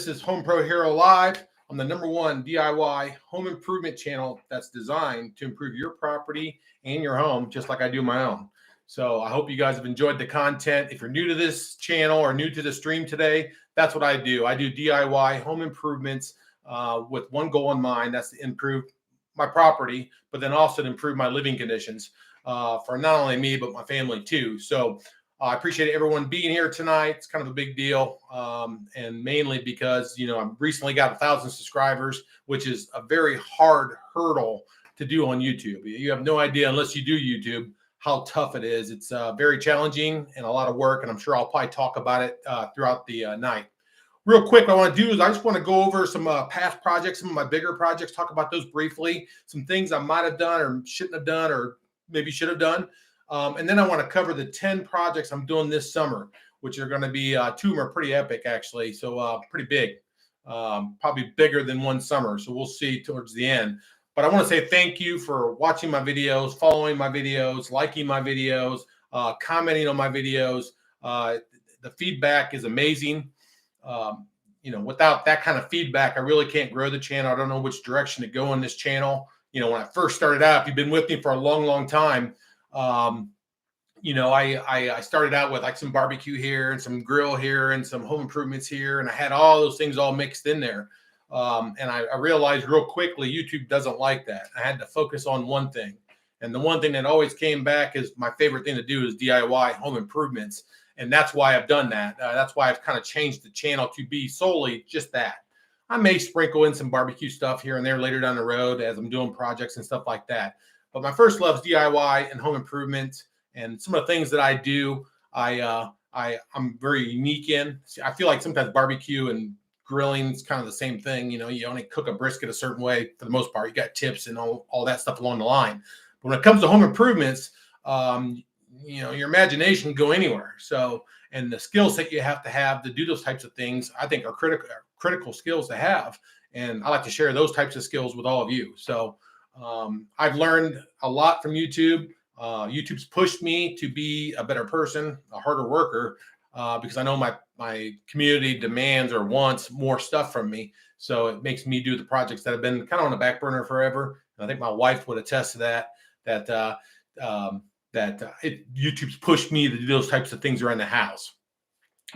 This is HomePro Hero Live. I'm the #1 DIY home improvement channel that's designed to improve your property and your home, just like I do my own. So I hope you guys have enjoyed the content. If you're new to this channel or new to the stream today, that's what I do. I do DIY home improvements with one goal in mind. That's to improve my property, but then also to improve my living conditions for not only me, but my family too. So I appreciate everyone being here tonight. It's kind of a big deal, and mainly because, I recently got 1,000 subscribers, which is a very hard hurdle to do on YouTube. You have no idea, unless you do YouTube, how tough it is. It's very challenging and a lot of work, and I'm sure I'll probably talk about it throughout the night. Real quick, what I want to do is I just want to go over some past projects, some of my bigger projects, talk about those briefly, some things I might have done or shouldn't have done or maybe should have done. And then I want to cover the 10 projects I'm doing this summer, which are going to be, 2 of them are pretty epic, actually. So pretty big, probably bigger than one summer. So we'll see towards the end. But I want to say thank you for watching my videos, following my videos, liking my videos, commenting on my videos. The feedback is amazing. Without that kind of feedback, I really can't grow the channel. I don't know which direction to go on this channel. When I first started out, if you've been with me for a long, long time, I started out with like some barbecue here and some grill here and some home improvements here. And I had all those things all mixed in there. And I realized real quickly, YouTube doesn't like that. I had to focus on one thing. And the one thing that always came back is my favorite thing to do is DIY home improvements. And that's why I've done that. That's why I've kind of changed the channel to be solely just that. I may sprinkle in some barbecue stuff here and there later down the road as I'm doing projects and stuff like that. But my first love is DIY and home improvement, and some of the things that I do, I'm very unique in. I feel like sometimes barbecue and grilling is kind of the same thing. You only cook a brisket a certain way for the most part. You got tips and all that stuff along the line. But when it comes to home improvements, your imagination can go anywhere. So, and the skill set you have to do those types of things, I think are critical skills to have. And I like to share those types of skills with all of you. So I've learned a lot from YouTube. YouTube's pushed me to be a better person, a harder worker, because I know my community demands or wants more stuff from me. So it makes me do the projects that have been kind of on the back burner forever. And I think my wife would attest to that, YouTube's pushed me to do those types of things around the house.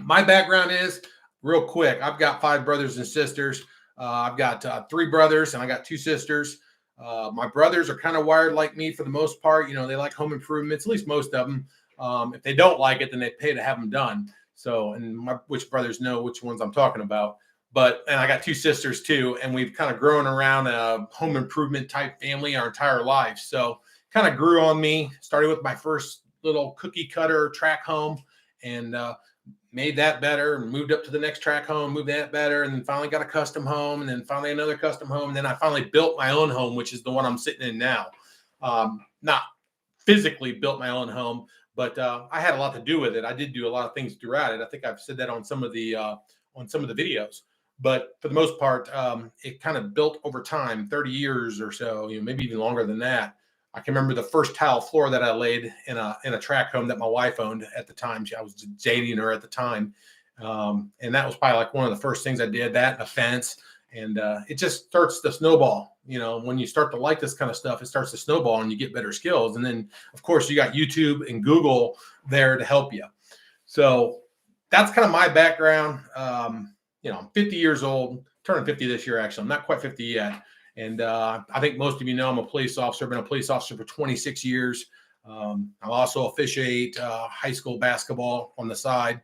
My background is, real quick, I've got 5 brothers and sisters. I've got 3 brothers and I got 2 sisters. My brothers are kind of wired like me for the most part. They like home improvements, at least most of them. If they don't like it, then they pay to have them done. So, and which brothers know which ones I'm talking about. And I got 2 sisters too, and we've kind of grown around a home improvement type family our entire life. So kind of grew on me. Started with my first little cookie cutter track home and made that better, and moved up to the next track home, moved that better, and then finally got a custom home, and then finally another custom home. And then I finally built my own home, which is the one I'm sitting in now. Not physically built my own home, but I had a lot to do with it. I did do a lot of things throughout it. I think I've said that on some of the videos. But for the most part, it kind of built over time, 30 years or so, maybe even longer than that. I can remember the first tile floor that I laid in a track home that my wife owned at the time. I was dating her at the time. And that was probably like one of the first things I did, that and a fence. And it just starts to snowball. When you start to like this kind of stuff, it starts to snowball and you get better skills. And then, of course, you got YouTube and Google there to help you. So that's kind of my background. I'm 50 years old, turning 50 this year, actually. I'm not quite 50 yet. And I think most of you know I'm a police officer. I've been a police officer for 26 years. I also officiate high school basketball on the side.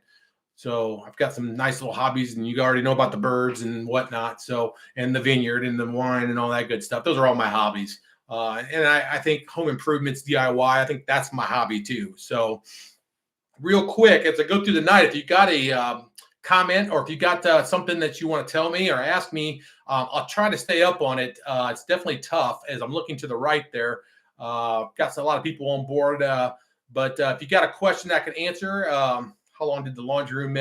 So I've got some nice little hobbies, and you already know about the birds and whatnot. So, and the vineyard and the wine and all that good stuff. Those are all my hobbies. And I think home improvements, DIY, I think that's my hobby too. So real quick, as I go through the night, if you got a comment, or if you got something that you want to tell me or ask me, I'll try to stay up on it. It's definitely tough as I'm looking to the right there. Got a lot of people on board, but if you got a question that I can answer, how long did the laundry room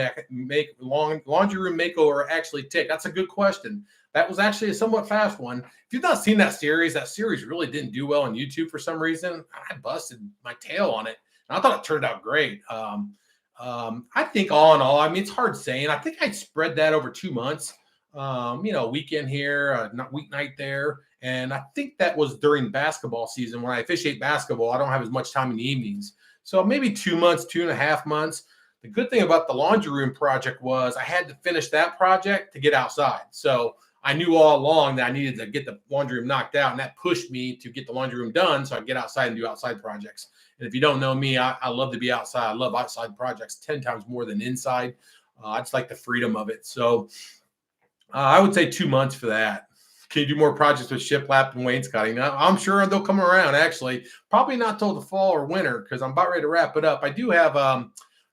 makeover actually take? That's a good question. That was actually a somewhat fast one. If you've not seen that series really didn't do well on YouTube for some reason. I busted my tail on it, and I thought it turned out great. I think all in all, it's hard saying. I think I spread that over 2 months. weekend here, not weeknight there. And I think that was during basketball season. When I officiate basketball, I don't have as much time in the evenings. So maybe 2 months, 2.5 months. The good thing about the laundry room project was I had to finish that project to get outside. So I knew all along that I needed to get the laundry room knocked out, and that pushed me to get the laundry room done so I get outside and do outside projects. And if you don't know me, I love to be outside. I love outside projects 10 times more than inside. I just like the freedom of it. So I would say 2 months for that. Can you do more projects with Shiplap and Wainscoting? I'm sure they'll come around, actually. Probably not till the fall or winter because I'm about ready to wrap it up. I do have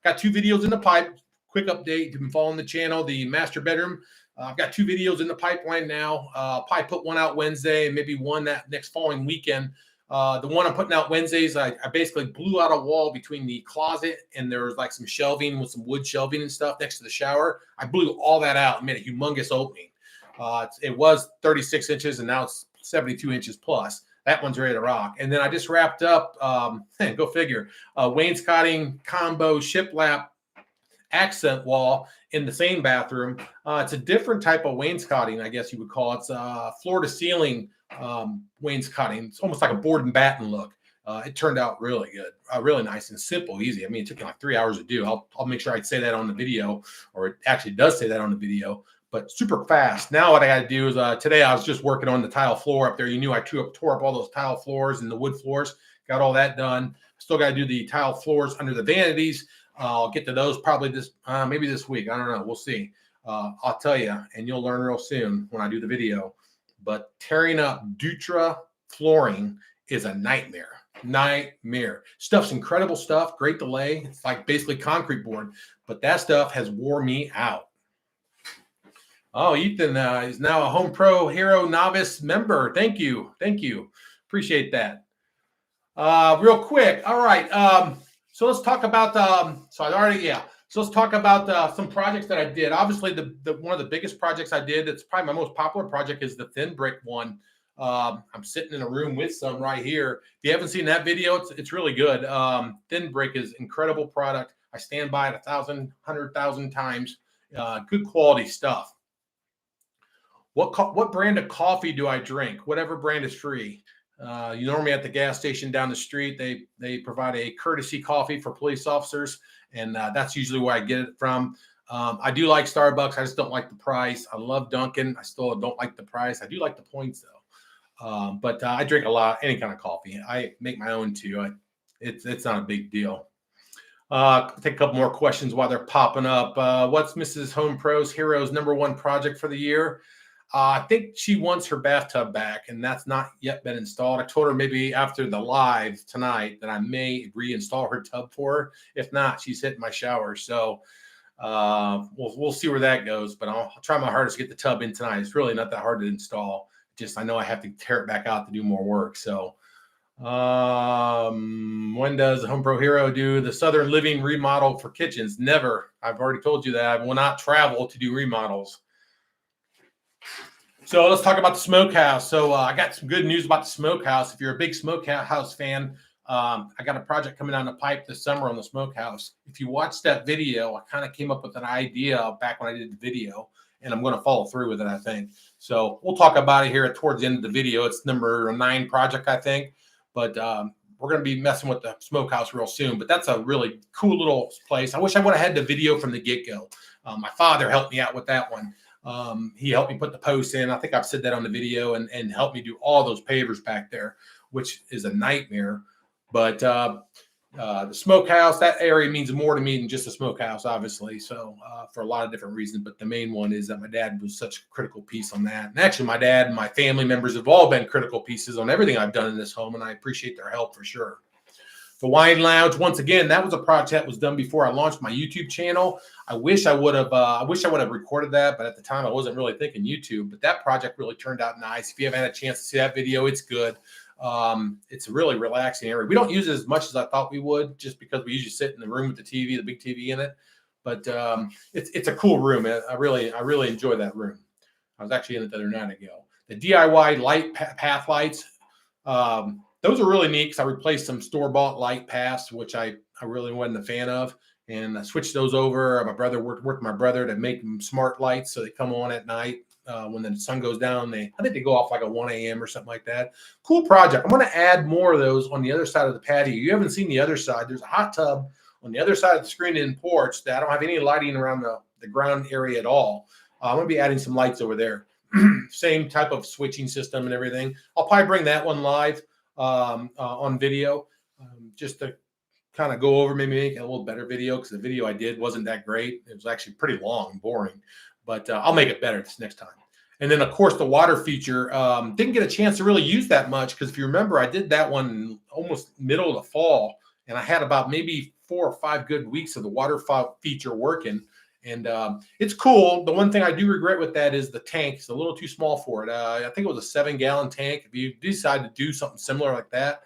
got 2 videos in the pipe. Quick update. You've been following the channel, the master bedroom. I've got 2 videos in the pipeline now. I'll probably put one out Wednesday and maybe one that next following weekend. The one I'm putting out Wednesdays, I basically blew out a wall between the closet and there was like some shelving with some wood shelving and stuff next to the shower. I blew all that out and made a humongous opening. It was 36 inches and now it's 72 inches plus. That one's ready to rock. And then I just wrapped up, go figure, wainscoting combo shiplap accent wall in the same bathroom. It's a different type of wainscoting, I guess you would call it. It's floor to ceiling wainscoting. It's almost like a board and batten look. It turned out really good, really nice and simple, easy. I mean, it took me like 3 hours to do. I'll make sure I say that on the video, or it actually does say that on the video, but super fast. Now what I got to do is today I was just working on the tile floor up there. You knew I tore up all those tile floors and the wood floors, got all that done. Still got to do the tile floors under the vanities. I'll get to those probably maybe this week. I don't know. We'll see. I'll tell you, and you'll learn real soon when I do the video. But tearing up Ditra flooring is a nightmare. Nightmare. Stuff's incredible stuff. Great delay. It's like basically concrete board. But that stuff has wore me out. Oh, Ethan is now a HomePro Hero novice member. Thank you. Thank you. Appreciate that. Real quick. All right. So let's talk about So let's talk about some projects that I did. Obviously, the one of the biggest projects I did, it's probably my most popular project, is the thin brick one. I'm sitting in a room with some right here. If you haven't seen that video, it's really good. Thin brick is incredible product. I stand by it 100,000 times. Good quality stuff. What brand of coffee do I drink? Whatever brand is free. You normally at the gas station down the street, they provide a courtesy coffee for police officers, and that's usually where I get it from. I do like Starbucks. I just don't like the price. I love Dunkin'. I still don't like the price. I do like the points though. But I drink a lot, any kind of coffee. I make my own too. It's not a big deal. Take a couple more questions while they're popping up. What's Mrs. HomePro's Hero's #1 project for the year? I think she wants her bathtub back, and that's not yet been installed. I told her maybe after the live tonight that I may reinstall her tub for her. If not, she's hitting my shower. So we'll see where that goes. But I'll try my hardest to get the tub in tonight. It's really not that hard to install. Just I know I have to tear it back out to do more work. So when does the HomePro Hero do the Southern Living remodel for kitchens? Never. I've already told you that I will not travel to do remodels. So let's talk about the Smokehouse. So I got some good news about the Smokehouse. If you're a big Smokehouse fan, I got a project coming down the pipe this summer on the Smokehouse. If you watched that video, I kind of came up with an idea back when I did the video, and I'm going to follow through with it, I think. So we'll talk about it here towards the end of the video. It's #9 project, I think. But we're going to be messing with the Smokehouse real soon. But that's a really cool little place. I wish I would have had the video from the get-go. My father helped me out with that one. He helped me put the posts in. I think I've said that on the video, and helped me do all those pavers back there, which is a nightmare. But the Smokehouse, that area means more to me than just a Smokehouse, obviously. So for a lot of different reasons, but the main one is that my dad was such a critical piece on that. And actually, my dad and my family members have all been critical pieces on everything I've done in this home, and I appreciate their help for sure. The Wine Lounge, once again, that was a project that was done before I launched my YouTube channel. I wish I would have recorded that, but at the time I wasn't really thinking YouTube. But that project really turned out nice. If you haven't had a chance to see that video, it's good. It's a really relaxing area. We don't use it as much as I thought we would, just because we usually sit in the room with the TV, the big TV in it. But it's a cool room. I really enjoy that room. I was actually in it the other night ago. The DIY light path lights. Those are really neat because I replaced some store-bought light paths, which I really wasn't a fan of. and I switched those over. My brother worked with my brother to make them smart lights so they come on at night. When the sun goes down, I think they go off like a 1 a.m. or something like that. Cool project. I'm going to add more of those on the other side of the patio. You haven't seen the other side. There's a hot tub on the other side of the screen-in porch that I don't have any lighting around the ground area at all. I'm going to be adding some lights over there. Same type of switching system and everything. I'll probably bring that one live on video just to kind of go over, maybe make a little better video, because the video I did wasn't that great. It was actually pretty long and boring, but I'll make it better this next time. And then, of course, the water feature, didn't get a chance to really use that much, because if you remember, I did that one almost middle of the fall, and I had about maybe 4 or 5 good weeks of the water feature working. And it's cool. The one thing I do regret with that is the tank. It's a little too small for it. I think it was a 7-gallon tank. If you decide to do something similar like that,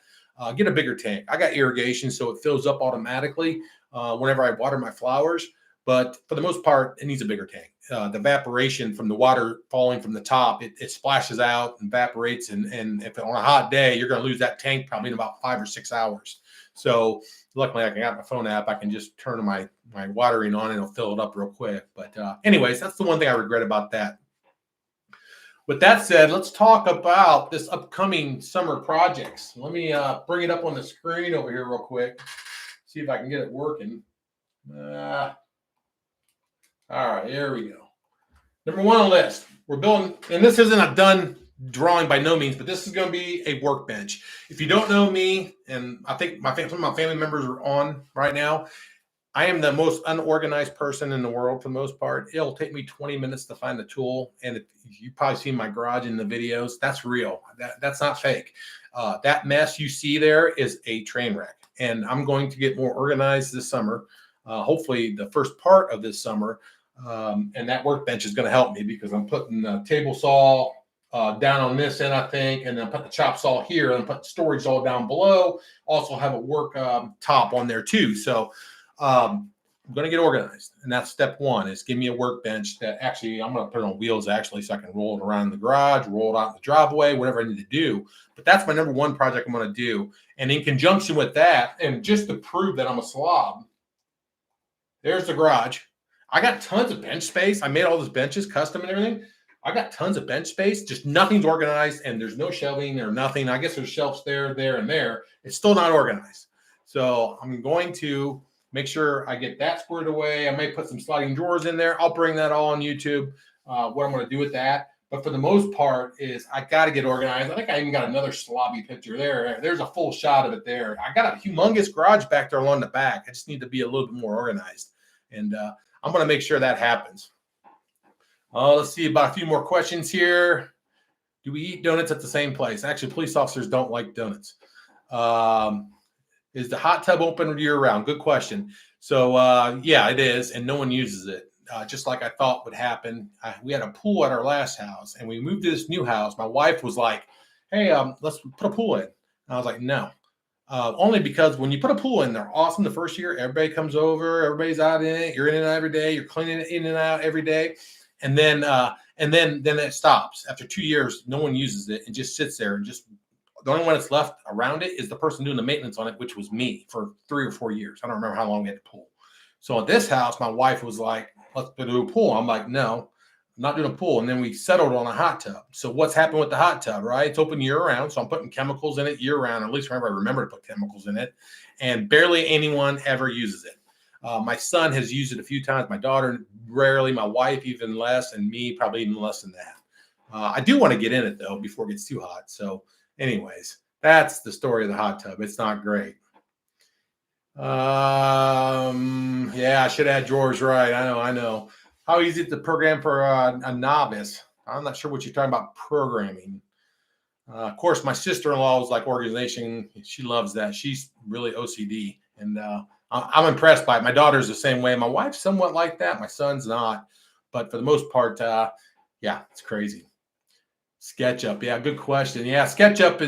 get a bigger tank. I got irrigation, so it fills up automatically whenever I water my flowers. But for the most part, it needs a bigger tank. The evaporation from the water falling from the top, it splashes out and evaporates. And if on a hot day, you're going to lose that tank probably in about 5 or 6 hours. So luckily, I got my phone app. I can just turn my watering on and it'll fill it up real quick. But anyways, that's the one thing I regret about that. With that said, let's talk about this upcoming summer projects. Let me bring it up on the screen over here real quick. See if I can get it working. All right, here we go. Number one on the list, we're building, and this isn't a done drawing by no means, but this is going to be a workbench. If you don't know me, and I think some of my family members are on right now, I am the most unorganized person in the world for the most part. It'll take me 20 minutes to find a tool. And if you probably seen my garage in the videos, that's real. That's not fake. That mess you see there is a train wreck. And I'm going to get more organized this summer, hopefully the first part of this summer. And that workbench is going to help me, because I'm putting the table saw down on this end, I think, and then put the chop saw here and put the storage saw down below. Also have a work top on there too. So I'm going to get organized, and that's step one, is give me a workbench that actually I'm going to put it on wheels actually, so I can roll it around the garage, roll it out in the driveway, whatever I need to do. But that's my number one project I'm going to do. And in conjunction with that, and just to prove that I'm a slob, there's the garage. I got tons of bench space. I made all those benches custom and everything. I got tons of bench space, just nothing's organized, and there's no shelving or nothing. I guess there's shelves there, and there. It's still not organized. So I'm going to make sure I get that squared away. I may put some sliding drawers in there. I'll bring that all on YouTube, what I'm going to do with that. But for the most part is I got to get organized. I think I even got another slobby picture there. There's a full shot of it there. I got a humongous garage back there along the back. I just need to be a little bit more organized. And I'm going to make sure that happens. Let's see about a few more questions here. Do we eat donuts at the same place? Actually, police officers don't like donuts. Is the hot tub open year-round? Good question. So, yeah, it is, and no one uses it, just like I thought would happen. We had a pool at our last house, and we moved to this new house. My wife was like, hey, let's put a pool in. And I was like, no. Only because when you put a pool in, they're awesome the first year. Everybody comes over. Everybody's out in it. You're in and out every day. You're cleaning it in and out every day. And then it stops. After 2 years, no one uses it. It just sits there, and just the only one that's left around it is the person doing the maintenance on it, which was me for 3 or 4 years. I don't remember how long we had to pool. So at this house, my wife was like, let's do a pool. I'm like, no, I'm not doing a pool. And then we settled on a hot tub. So what's happened with the hot tub, right? It's open year round. So I'm putting chemicals in it year round. At least I remember to put chemicals in it. And barely anyone ever uses it. My son has used it a few times. My daughter rarely. My wife even less. And me probably even less than that. I do want to get in it, though, before it gets too hot. So anyways, that's the story of the hot tub. It's not great. Yeah, I should have had drawers right. I know. How easy is the program for a novice? I'm not sure what you're talking about programming. Of course, my sister-in-law is like organization. She loves that. She's really OCD, and I'm impressed by it. My daughter's the same way. My wife's somewhat like that. My son's not, but for the most part, yeah, it's crazy. SketchUp, yeah, good question. Yeah, SketchUp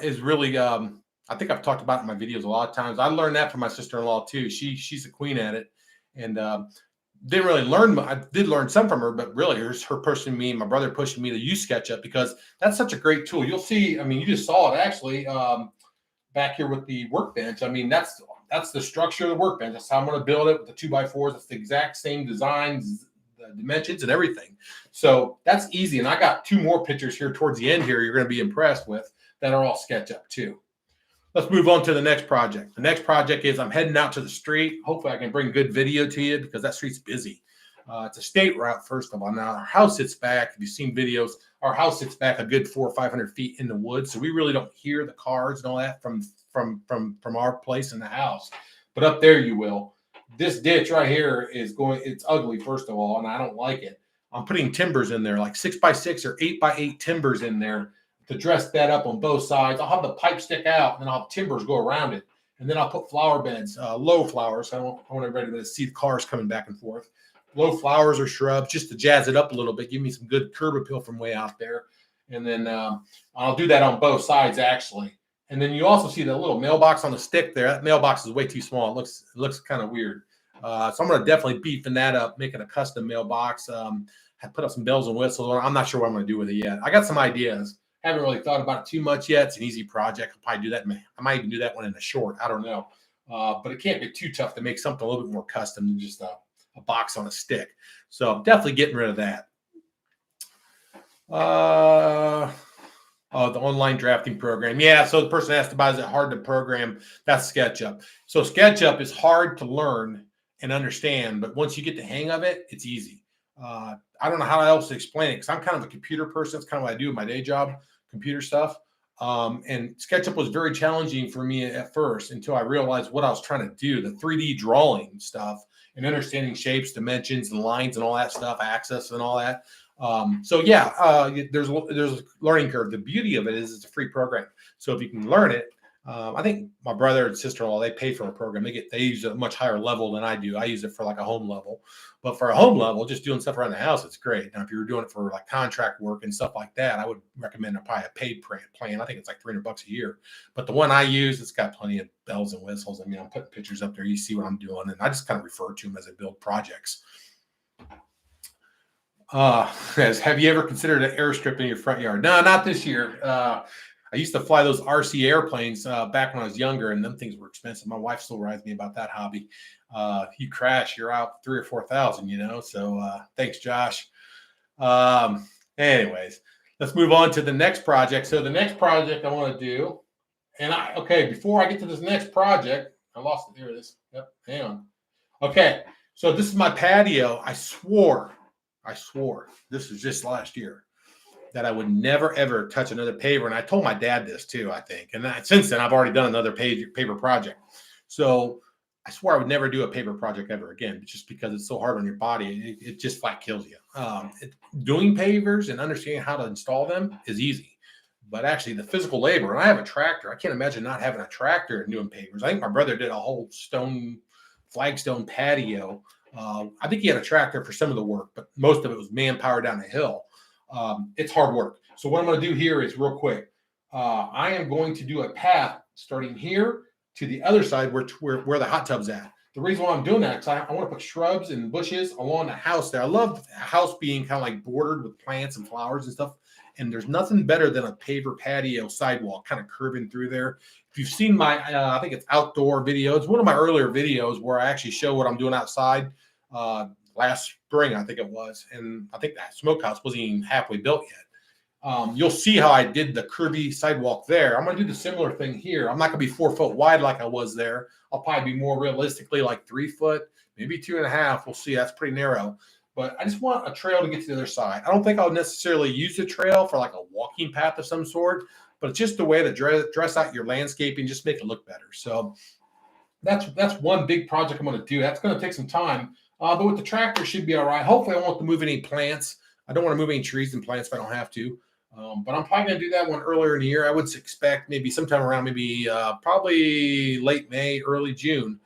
is really. I think I've talked about it in my videos a lot of times. I learned that from my sister-in-law too. She's a queen at it, and didn't really learn. I did learn some from her, but really, her pushing me, my brother pushing me to use SketchUp, because that's such a great tool. You'll see. I mean, you just saw it actually back here with the workbench. I mean, that's that's the structure of the workbench. That's how I'm going to build it with the 2x4s. That's the exact same designs, the dimensions, and everything. So that's easy. And I got 2 more pictures here towards the end here you're going to be impressed with that are all SketchUp too. Let's move on to the next project. The next project is I'm heading out to the street. Hopefully I can bring good video to you because that street's busy. It's a state route, first of all. Now, our house sits back. If you've seen videos, our house sits back a good 400 or 500 feet in the woods. So we really don't hear the cars and all that from our place in the house. But up there you will. This ditch right here it's ugly, first of all, and I don't like it. I'm putting timbers in there, like 6x6 or 8x8 timbers in there to dress that up on both sides. I'll have the pipe stick out, and then I'll have timbers go around it. And then I'll put flower beds, low flowers. I want everybody to see the cars coming back and forth. Low flowers or shrubs just to jazz it up a little bit. Give me some good curb appeal from way out there. And then I'll do that on both sides, actually. And then you also see the little mailbox on the stick there. That mailbox is way too small. It looks kind of weird. So I'm going to definitely beefing that up, making a custom mailbox. I put up some bells and whistles. I'm not sure what I'm going to do with it yet. I got some ideas. Haven't really thought about it too much yet. It's an easy project. I'll probably do that. I might even do that one in a short. I don't know. But it can't be too tough to make something a little bit more custom than just a box on a stick. So I'm definitely getting rid of that. The online drafting program. Yeah, so the person asked about, is it hard to program? That's SketchUp. So SketchUp is hard to learn and understand, but once you get the hang of it, it's easy. I don't know how else to explain it because I'm kind of a computer person. It's kind of what I do in my day job, computer stuff. And SketchUp was very challenging for me at first until I realized what I was trying to do, the 3D drawing stuff and understanding shapes, dimensions, and lines and all that stuff, axis and all that. There's a learning curve. The beauty of it is it's a free program. So if you can learn it, I think my brother and sister-in-law, they pay for a program. They use a much higher level than I do. I use it for like a home level. But for a home level, just doing stuff around the house, it's great. Now, if you were doing it for like contract work and stuff like that, I would recommend probably a paid plan. I think it's like $300 a year. But the one I use, it's got plenty of bells and whistles. I mean, I'm putting pictures up there. You see what I'm doing. And I just kind of refer to them as I build projects. Have you ever considered an airstrip in your front yard? No, not this year. I used to fly those RC airplanes back when I was younger, and them things were expensive. My wife still rides me about that hobby. You crash, you're out 3,000 or 4,000, you know. So thanks, Josh. Anyways, let's move on to the next project. So the next project I want to do, before I get to this next project, I lost it. There it is. Yep, hang on. Okay, so this is my patio. I swore this was just last year that I would never, ever touch another paver. And I told my dad this too, I think. And since then, I've already done another paver project. So I swore I would never do a paver project ever again, just because it's so hard on your body. It just flat kills you. Doing pavers and understanding how to install them is easy. But actually, the physical labor, and I have a tractor. I can't imagine not having a tractor and doing pavers. I think my brother did a whole flagstone patio. I think he had a tractor for some of the work, but most of it was manpower down the hill. It's hard work. So what I'm going to do here is real quick. I am going to do a path starting here to the other side where the hot tub's at. The reason why I'm doing that is I want to put shrubs and bushes along the house there. I love the house being kind of like bordered with plants and flowers and stuff. And there's nothing better than a paver patio sidewalk kind of curving through there. If you've seen my, I think it's outdoor video. It's one of my earlier videos where I actually show what I'm doing outside. Last spring, I think it was. And I think that Smokehouse wasn't even halfway built yet. You'll see how I did the curvy sidewalk there. I'm going to do the similar thing here. I'm not going to be 4 foot wide like I was there. I'll probably be more realistically like 3 foot, maybe 2.5. We'll see. That's pretty narrow. But I just want a trail to get to the other side. I don't think I'll necessarily use the trail for like a walking path of some sort, but it's just a way to dress out your landscaping, just make it look better. So that's one big project I'm going to do. That's going to take some time. But with the tractor, it should be all right. Hopefully, I won't have to move any plants. I don't want to move any trees and plants if I don't have to. But I'm probably going to do that one earlier in the year. I would expect maybe sometime around probably late May, early June.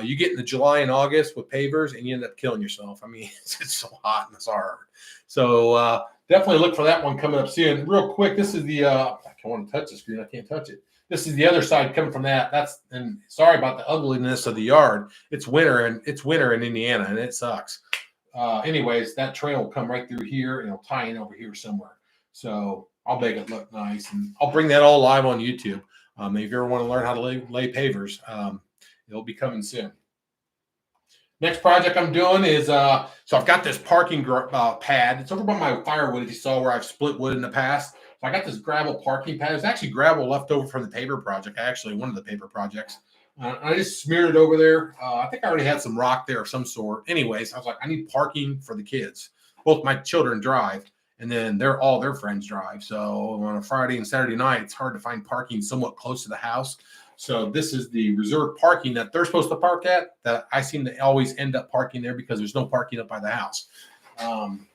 You get into July and August with pavers, and you end up killing yourself. I mean, it's so hot and it's hard. So definitely look for that one coming up soon. Real quick, this is the I don't want to touch the screen. I can't touch it. This is the other side coming from that. And sorry about the ugliness of the yard. It's winter in Indiana, and it sucks. Anyways, that trail will come right through here, and it'll tie in over here somewhere. So I'll make it look nice, and I'll bring that all live on YouTube. If you ever want to learn how to lay pavers, It'll be coming soon. Next project I'm doing is, so I've got this parking pad. It's over by my firewood, if you saw where I've split wood in the past. So I got this gravel parking pad. It's actually gravel left over from the paper project. Actually, one of the paper projects. I just smeared it over there. I think I already had some rock there of some sort. Anyways, I was like, I need parking for the kids. Both my children drive, and then all their friends drive. So on a Friday and Saturday night, it's hard to find parking somewhat close to the house. So this is the reserved parking that they're supposed to park at, that I seem to always end up parking there because there's no parking up by the house.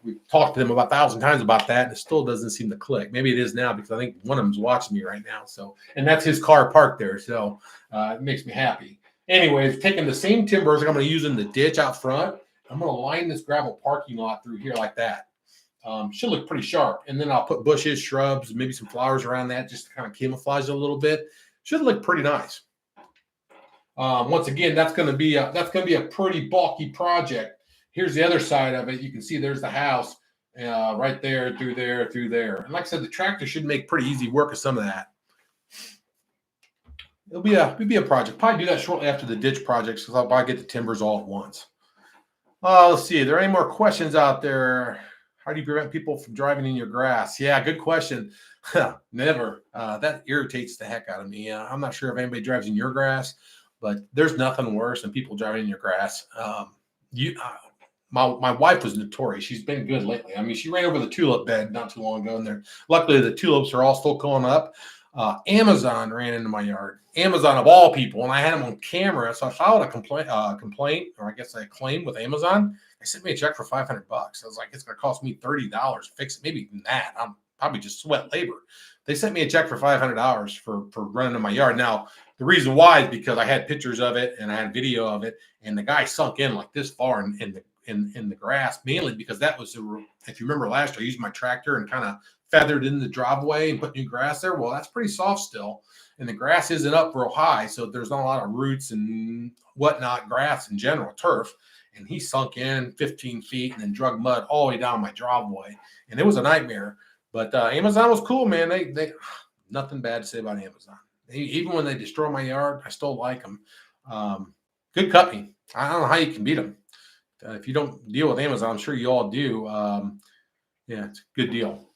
We've talked to them about 1,000 times about that, and it still doesn't seem to click. Maybe it is now because I think one of them's watching me right now. So, and that's his car parked there. So it makes me happy. Anyways, taking the same timbers I'm going to use in the ditch out front, I'm going to line this gravel parking lot through here like that. Should look pretty sharp. And then I'll put bushes, shrubs, maybe some flowers around that just to kind of camouflage it a little bit. Should look pretty nice. Once again, that's going to be a pretty bulky project. Here's the other side of it. You can see there's the house right there, through there. And like I said, the tractor should make pretty easy work of some of that. It'll be a project. Probably do that shortly after the ditch projects because I'll probably get the timbers all at once. Let's see. Are there any more questions out there? How do you prevent people from driving in your grass? Yeah, good question. Never. That irritates the heck out of me. I'm not sure if anybody drives in your grass, but there's nothing worse than people driving in your grass. My wife was notorious. She's been good lately. I mean, she ran over the tulip bed not too long ago, and luckily the tulips are all still going up. Amazon ran into my yard. Amazon of all people, and I had them on camera, so I filed a complaint, or I guess a claim with Amazon. They sent me a check for $500. I was like, it's going to cost me $30 to fix it. Maybe even that. I'm probably just sweat labor. They sent me a check for $500 for running in my yard. Now, the reason why is because I had pictures of it and I had video of it, and the guy sunk in like this far in the grass, mainly because that was, if you remember last year, I used my tractor and kind of feathered in the driveway and put new grass there. Well, that's pretty soft still, and the grass isn't up real high, so there's not a lot of roots and whatnot, grass in general, turf. And he sunk in 15 feet and then drug mud all the way down my driveway, and it was a nightmare. But Amazon was cool, man. They nothing bad to say about Amazon. Even when they destroy my yard, I still like them. Good company. I don't know how you can beat them. If you don't deal with Amazon, I'm sure you all do. Yeah, it's a good deal.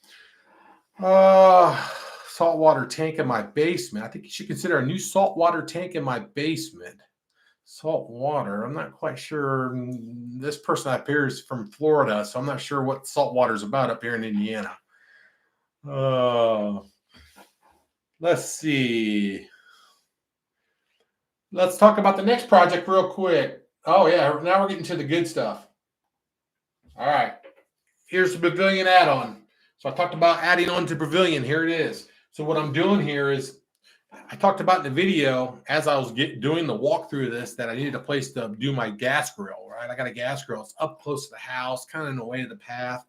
Saltwater tank in my basement. I think you should consider a new saltwater tank in my basement. Salt water. I'm not quite sure. This person up here is from Florida, so I'm not sure what salt water is about up here in Indiana. Let's see. Let's talk about the next project real quick. Oh, yeah. Now we're getting to the good stuff. All right. Here's the pavilion add-on. So I talked about adding on to pavilion. Here it is. So what I'm doing here is, I talked about in the video as I was doing the walkthrough of this that I needed a place to do my gas grill, right? I got a gas grill. It's up close to the house, kind of in the way of the path.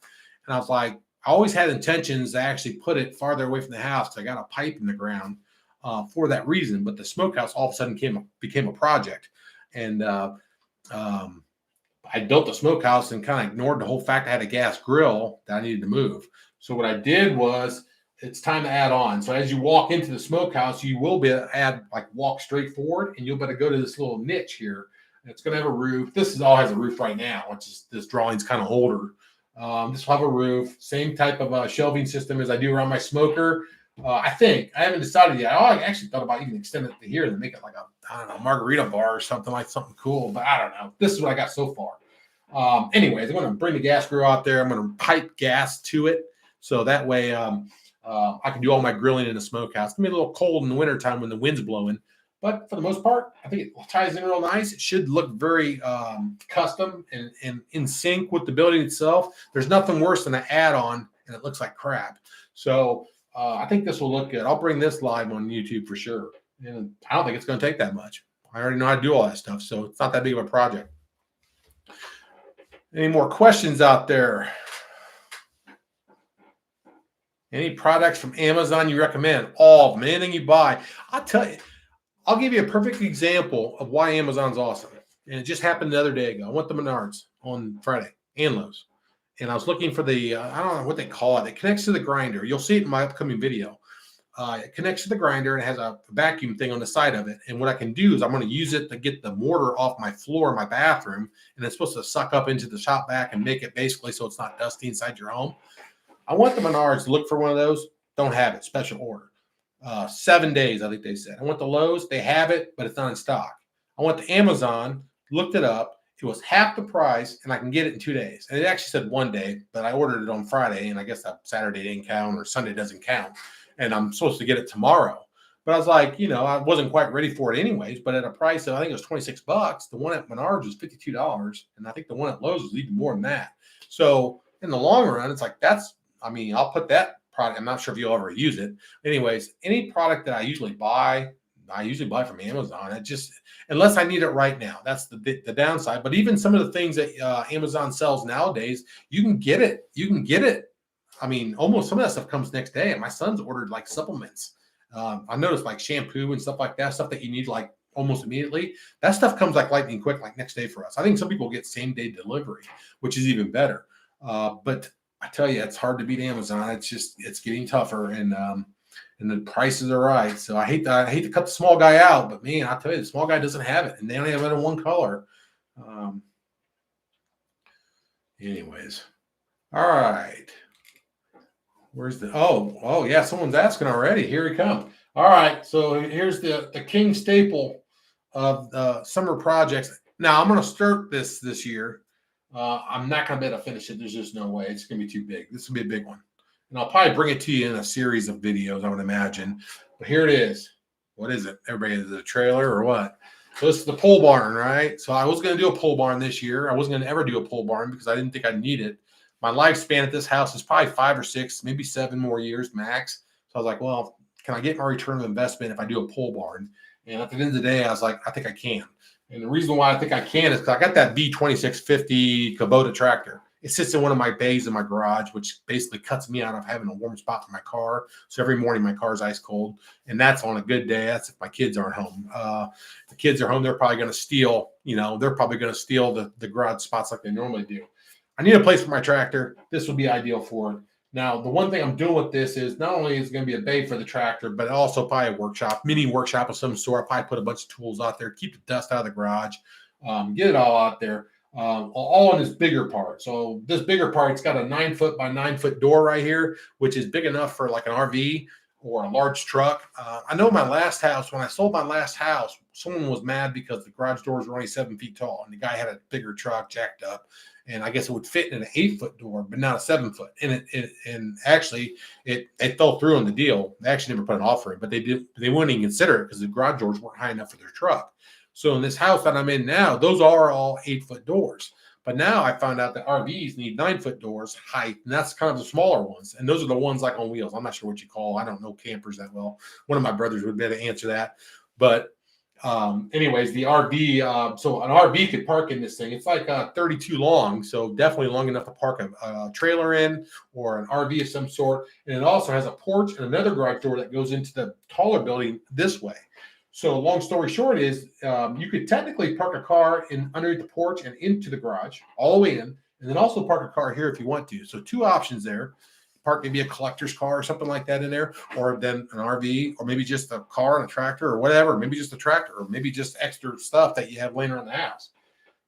And I was like, I always had intentions to actually put it farther away from the house because I got a pipe in the ground for that reason. But the smokehouse all of a sudden became a project. And I built the smokehouse and kind of ignored the whole fact I had a gas grill that I needed to move. So what I did was, it's time to add on. So as you walk into the smokehouse, you will be able to walk straight forward, and you'll better go to this little niche here. It's going to have a roof. This all has a roof right now, which is, this drawing's kind of older. This will have a roof, same type of shelving system as I do around my smoker. I think I haven't decided yet. I actually thought about even extending it to here and make it like a margarita bar or something cool, but I don't know. This is what I got so far. Anyways, I'm going to bring the gas grill out there. I'm going to pipe gas to it, so that way I can do all my grilling in the smokehouse. It's going to be a little cold in the wintertime when the wind's blowing, but for the most part, I think it ties in real nice. It should look very custom and in sync with the building itself. There's nothing worse than an add-on and it looks like crap. So I think this will look good. I'll bring this live on YouTube for sure. And I don't think it's going to take that much. I already know how to do all that stuff, so it's not that big of a project. Any more questions out there? Any products from Amazon you recommend? All of them, anything you buy. I'll tell you, I'll give you a perfect example of why Amazon's awesome. And it just happened the other day ago. I went to Menards on Friday and Lowe's. And I was looking for the, I don't know what they call it. It connects to the grinder. You'll see it in my upcoming video. It connects to the grinder and it has a vacuum thing on the side of it. And what I can do is I'm going to use it to get the mortar off my floor in my bathroom. And it's supposed to suck up into the shop vac and make it basically so it's not dusty inside your home. I want the Menards to look for one of those. Don't have it. Special order. 7 days, I think they said. I went to Lowe's. They have it, but it's not in stock. I went to Amazon, looked it up. It was half the price, and I can get it in 2 days. And it actually said 1 day, but I ordered it on Friday, and I guess that Saturday didn't count or Sunday doesn't count. And I'm supposed to get it tomorrow. But I was like, I wasn't quite ready for it anyways. But at a price of, I think it was $26. The one at Menards was $52. And I think the one at Lowe's was even more than that. So in the long run, it's like I'll put that product. I'm not sure if you'll ever use it. Anyways, any product that I usually buy from Amazon. It just, unless I need it right now, that's the downside. But even some of the things that Amazon sells nowadays, you can get it. Almost some of that stuff comes next day. And my son's ordered like supplements. I noticed like shampoo and stuff like that, stuff that you need like almost immediately. That stuff comes like lightning quick, like next day for us. I think some people get same day delivery, which is even better. But I tell you, it's hard to beat Amazon. It's getting tougher, and the prices are right. So I hate to cut the small guy out, but man, I tell you, the small guy doesn't have it, and they only have it in one color. Anyways, all right. Where's yeah, someone's asking already. Here we come. All right, so here's the king staple of the summer projects. Now I'm going to start this year. I'm not going to be able to finish it. There's just no way. It's going to be too big. This will be a big one. And I'll probably bring it to you in a series of videos, I would imagine. But here it is. What is it? Everybody, is it a trailer or what? So this is the pole barn, right? So I was going to do a pole barn this year. I wasn't going to ever do a pole barn because I didn't think I'd need it. My lifespan at this house is probably 5 or 6, maybe 7 more years max. So I was like, well, can I get my return of investment if I do a pole barn? And at the end of the day, I was like, I think I can. And the reason why I think I can is because I got that V2650 Kubota tractor. It sits in one of my bays in my garage, which basically cuts me out of having a warm spot for my car. So every morning my car's ice cold. And that's on a good day. That's if my kids aren't home. If the kids are home, they're probably going to steal, the garage spots like they normally do. I need a place for my tractor. This would be ideal for it. Now, the one thing I'm doing with this is not only is it going to be a bay for the tractor, but also probably a workshop, mini workshop of some sort. I'll probably put a bunch of tools out there, keep the dust out of the garage, get it all out there, all in this bigger part. So this bigger part, it's got a 9-foot by 9-foot door right here, which is big enough for like an RV or a large truck. I know my last house, when I sold my last house, someone was mad because the garage doors were only 7 feet tall, and the guy had a bigger truck jacked up. And I guess it would fit in an 8-foot door, but not a 7-foot. And actually, it fell through on the deal. They actually never put an offer in, but they wouldn't even consider it because the garage doors weren't high enough for their truck. So in this house that I'm in now, those are all 8-foot doors. But now I found out that RVs need 9-foot doors height, and that's kind of the smaller ones. And those are the ones like on wheels. I'm not sure what you call. I don't know campers that well. One of my brothers would be able to answer that. But anyways, the RV, so an RV could park in this thing. It's like 32 long, so definitely long enough to park a trailer in or an RV of some sort. And it also has a porch and another garage door that goes into the taller building this way. So long story short is you could technically park a car underneath the porch and into the garage all the way in, and then also park a car here if you want to. So 2 options there. Park maybe a collector's car or something like that in there, or then an RV, or maybe just a car and a tractor or whatever, maybe just a tractor, or maybe just extra stuff that you have laying around the house.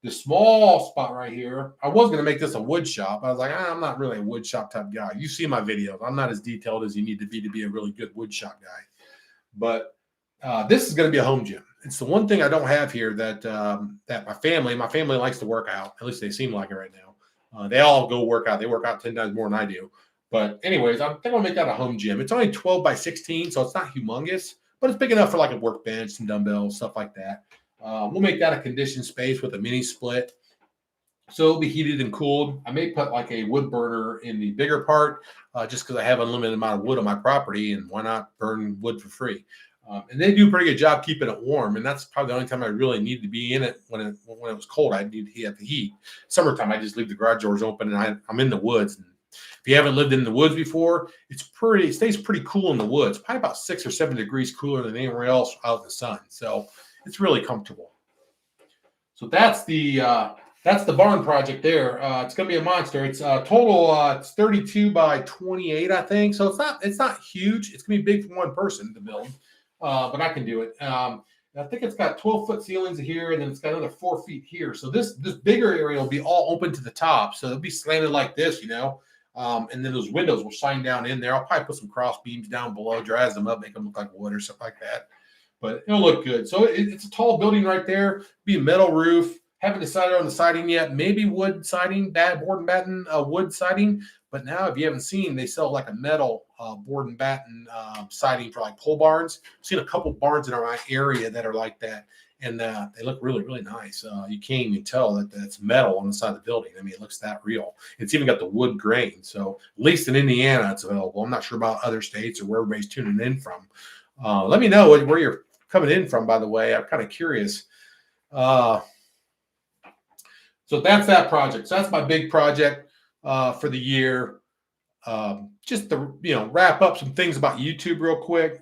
The small spot right here, I was going to make this a wood shop. I was like, I'm not really a wood shop type guy. You see my videos. I'm not as detailed as you need to be a really good wood shop guy. But this is going to be a home gym. It's the one thing I don't have here that my family likes to work out. At least they seem like it right now. They all go work out. They work out 10 times more than I do. But anyways, I think I'll make that a home gym. It's only 12 by 16, so it's not humongous, but it's big enough for like a workbench, some dumbbells, stuff like that. We'll make that a conditioned space with a mini split. So it'll be heated and cooled. I may put like a wood burner in the bigger part just because I have an unlimited amount of wood on my property, and why not burn wood for free? And they do a pretty good job keeping it warm, and that's probably the only time I really need to be in it. When it was cold, I need to have the heat. Summertime, I just leave the garage doors open, and I'm in the woods. And if you haven't lived in the woods before, it stays pretty cool in the woods, probably about 6 or 7 degrees cooler than anywhere else out in the sun. So it's really comfortable. So that's the That's the barn project there. It's going to be a monster. It's total. It's 32 by 28, I think. So it's not huge. It's going to be big for one person to build, but I can do it. I think it's got 12-foot ceilings here, and then it's got another 4 feet here. So this bigger area will be all open to the top. So it'll be slanted like this, you know. And then those windows will shine down in there. I'll probably put some cross beams down below, dries them up, make them look like wood or something like that. But it'll look good. So it's a tall building right there. Be a metal roof. Haven't decided on the siding yet. Maybe wood siding, board and batten, wood siding. But now, if you haven't seen, they sell like a metal board and batten siding for like pole barns. I've seen a couple barns in our area that are like that, and they look really, really nice. You can't even tell that that's metal on the side of the building. I mean, it looks that real. It's even got the wood grain. So at least in Indiana, it's available. I'm not sure about other states or where everybody's tuning in from. Let me know where you're coming in from, by the way. I'm kind of curious. So that's that project. So that's my big project for the year. Just to wrap up some things about YouTube real quick.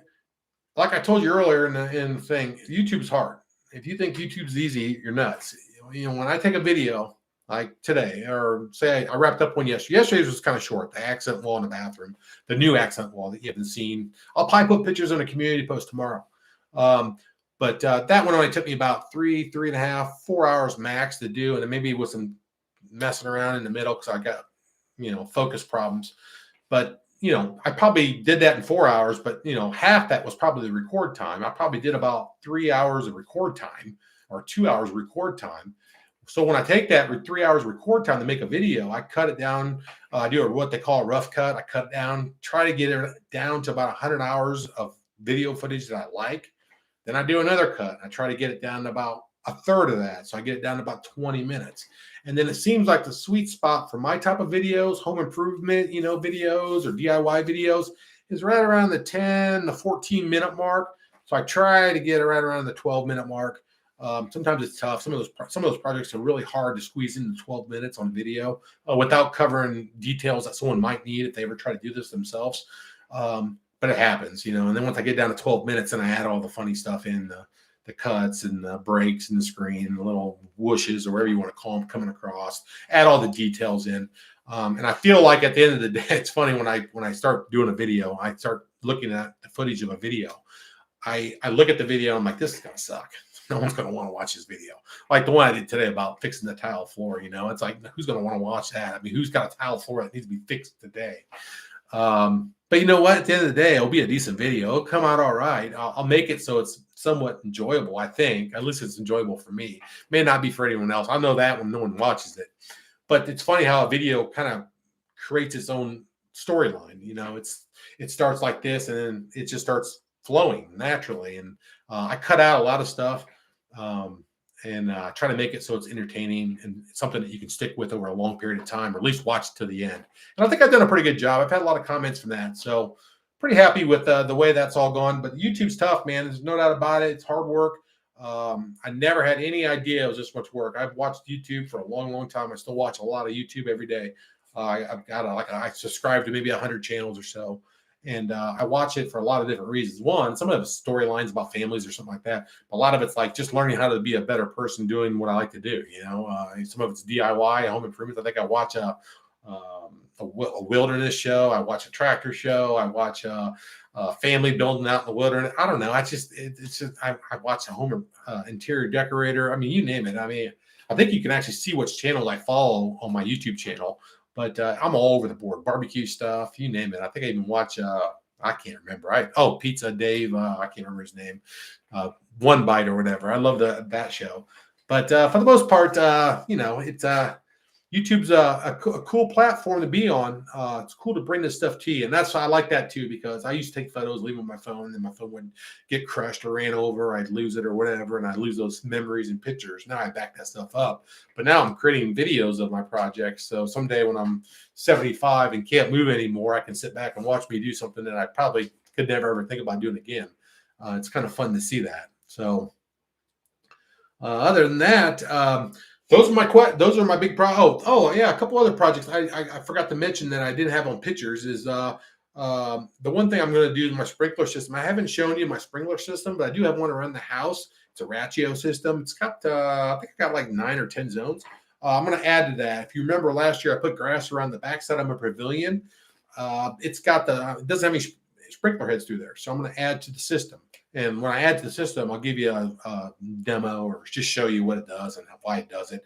Like I told you earlier in the thing, YouTube's hard. If you think YouTube's easy, you're nuts. When I take a video like today, or say I wrapped up one yesterday. Yesterday's was kind of short. The accent wall in the bathroom, the new accent wall that you haven't seen. I'll probably put pictures on a community post tomorrow. But that one only took me about 3.5, 4 hours max to do. And then maybe with some messing around in the middle because I got, focus problems. But, I probably did that in 4 hours, but, half that was probably the record time. I probably did about 3 hours of record time or 2 hours record time. So when I take that 3 hours record time to make a video, I cut it down. I do what they call a rough cut. I cut it down, try to get it down to about 100 hours of video footage that I like. Then I do another cut. I try to get it down to about a third of that. So I get it down to about 20 minutes. And then it seems like the sweet spot for my type of videos, home improvement, videos or DIY videos is right around the 10 to 14 minute mark. So I try to get right around the 12-minute mark. Sometimes it's tough. Some of those projects are really hard to squeeze into 12 minutes on video without covering details that someone might need if they ever try to do this themselves. But it happens, and then once I get down to 12 minutes, then I add all the funny stuff in, the cuts and the breaks and the screen and the little whooshes or whatever you want to call them coming across, add all the details in. And I feel like at the end of the day, it's funny when I start doing a video, I start looking at the footage of a video. I look at the video, I'm like, this is going to suck. No one's going to want to watch this video. Like the one I did today about fixing the tile floor, it's like, who's going to want to watch that? I mean, who's got a tile floor that needs to be fixed today? But you know what? At the end of the day, it'll be a decent video. It'll come out all right. I'll make it so it's somewhat enjoyable, I think. At least it's enjoyable for me. May not be for anyone else. I know that when no one watches it. But it's funny how a video kind of creates its own storyline. It starts like this, and then it just starts flowing naturally. And I cut out a lot of stuff. And try to make it so it's entertaining and something that you can stick with over a long period of time, or at least watch to the end. And I think I've done a pretty good job. I've had a lot of comments from that. So pretty happy with the way that's all gone. But YouTube's tough, man. There's no doubt about it. It's hard work. I never had any idea it was this much work. I've watched YouTube for a long, long time. I still watch a lot of YouTube every day. I've got I subscribe to maybe 100 channels or so. And I watch it for a lot of different reasons. One, some of it's storylines about families or something like that. A lot of it's like just learning how to be a better person doing what I like to do. Some of it's DIY, home improvement. I think I watch a wilderness show. I watch a tractor show. I watch a family building out in the wilderness. I don't know. I watch a home interior decorator. I mean, you name it. I mean, I think you can actually see which channels I follow on my YouTube channel. But I'm all over the board. Barbecue stuff, you name it. I think I even watch, I can't remember. Pizza Dave. I can't remember his name. One Bite or whatever. I love that show. But for the most part, it's YouTube's a cool platform to be on. It's cool to bring this stuff to you. And I like that too, because I used to take photos, leave them on my phone, and my phone would get crushed or ran over. I'd lose it or whatever, and I'd lose those memories and pictures. Now I back that stuff up. But now I'm creating videos of my projects. So someday when I'm 75 and can't move anymore, I can sit back and watch me do something that I probably could never ever think about doing again. It's kind of fun to see that. So other than that, those are my big Oh yeah, a couple other projects I forgot to mention that I didn't have on pictures is the one thing I'm going to do is my sprinkler system. I haven't shown you my sprinkler system, but I do have one around the house. It's a ratio system. It's got I think I got like 9 or 10 zones. I'm going to add to that. If you remember last year, I put grass around the backside of my pavilion. It doesn't have any sprinkler heads through there. So I'm going to add to the system. And when I add to the system, I'll give you a demo or just show you what it does and why it does it.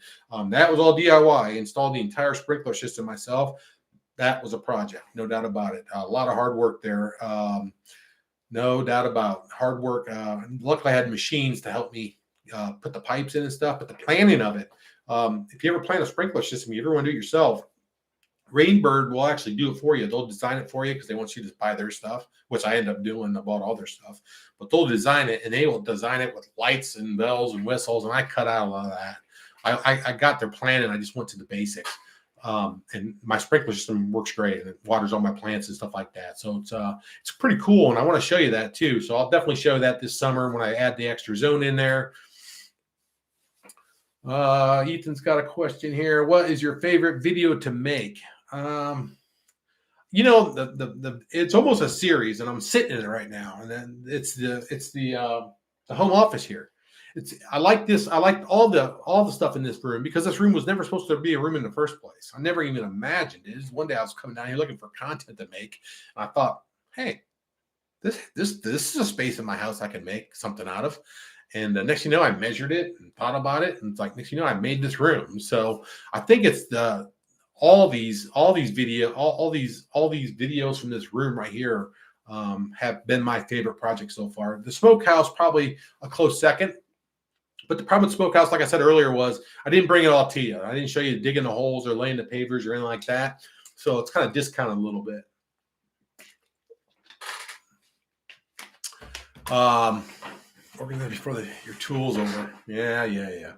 That was all DIY. I installed the entire sprinkler system myself. That was a project, no doubt about it. A lot of hard work there. No doubt about hard work. Luckily, I had machines to help me put the pipes in and stuff, but the planning of it, if you ever plan a sprinkler system, you ever want to do it yourself, Rainbird will actually do it for you. They'll design it for you because they want you to buy their stuff, which I end up doing. I bought all their stuff, but they'll design it, and they will design it with lights and bells and whistles, and I cut out a lot of that. I got their plan, and I just went to the basics. And my sprinkler system works great, and it waters all my plants and stuff like that. So it's pretty cool, and I want to show you that too. So I'll definitely show that this summer when I add the extra zone in there. Ethan's got a question here. What is your favorite video to make? You know, it's almost a series, and I'm sitting in it right now. And then it's the home office here. I like this. I like all the stuff in this room because this room was never supposed to be a room in the first place. I never even imagined it. One day I was coming down here looking for content to make, and I thought, hey, this is a space in my house I can make something out of. And next you know, I measured it and thought about it, and it's like next you know, I made this room. So I think it's all these videos from this room right here have been my favorite project so far. The Smokehouse probably a close second. But the problem with Smokehouse, like I said earlier, was I didn't bring it all to you. I didn't show you digging the holes or laying the pavers or anything like that. So it's kind of discounted a little bit. Organize before your tool's over. Yeah.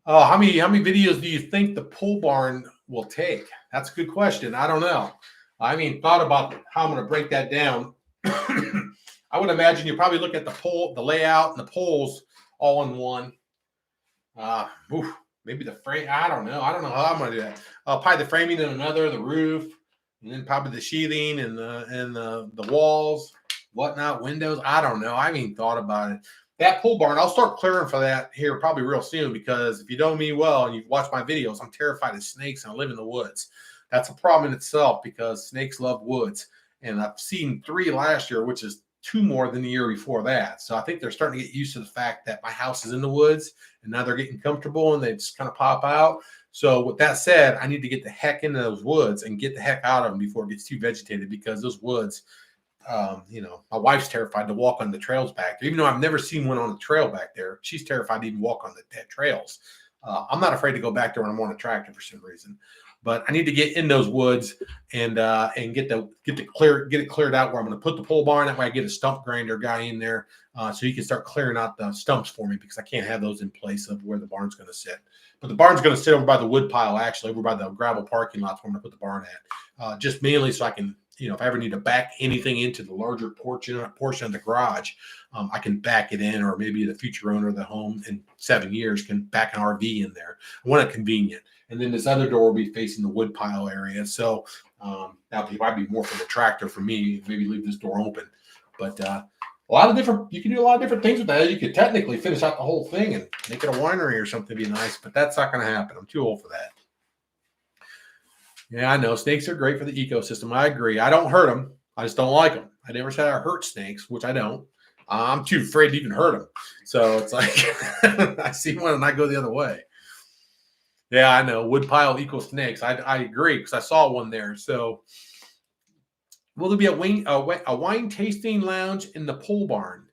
Oh, how many videos do you think the pole barn will take? That's a good question. I don't know. I mean, thought about how I'm going to break that down. I would imagine you probably look at the layout, and the poles all in one. Maybe the frame. I don't know how I'm going to do that. Probably the framing in another, the roof, and then probably the sheathing and the walls, whatnot, windows. I don't know. I haven't even thought about it. That pole barn, I'll start clearing for that here probably real soon because if you know me well and you've watched my videos, I'm terrified of snakes and I live in the woods. That's a problem in itself because snakes love woods. And I've seen 3 last year, which is 2 more than the year before that. So I think they're starting to get used to the fact that my house is in the woods and now they're getting comfortable and they just kind of pop out. So with that said, I need to get the heck into those woods and get the heck out of them before it gets too vegetated because those woods, my wife's terrified to walk on the trails back there. Even though I've never seen one on the trail back there, she's terrified to even walk on the trails. I'm not afraid to go back there when I'm on a tractor for some reason. But I need to get in those woods and get it cleared out where I'm going to put the pole barn. That way I get a stump grinder guy in there so he can start clearing out the stumps for me because I can't have those in place of where the barn's going to sit. But the barn's going to sit over by the wood pile, actually, over by the gravel parking lot where I'm going to put the barn at. Just mainly so I can, if I ever need to back anything into the larger portion of the garage, I can back it in, or maybe the future owner of the home in 7 years can back an RV in there. I want it convenient. And then this other door will be facing the wood pile area. So that might be more for the tractor for me, maybe leave this door open. But you can do a lot of different things with that. You could technically finish out the whole thing and make it a winery or something be nice, but that's not going to happen. I'm too old for that. Yeah, I know. Snakes are great for the ecosystem. I agree. I don't hurt them. I just don't like them. I never said I hurt snakes, which I don't. I'm too afraid to even hurt them. So it's like I see one and I go the other way. Yeah, I know. Wood pile equals snakes. I agree because I saw one there. So will there be a wine tasting lounge in the pole barn?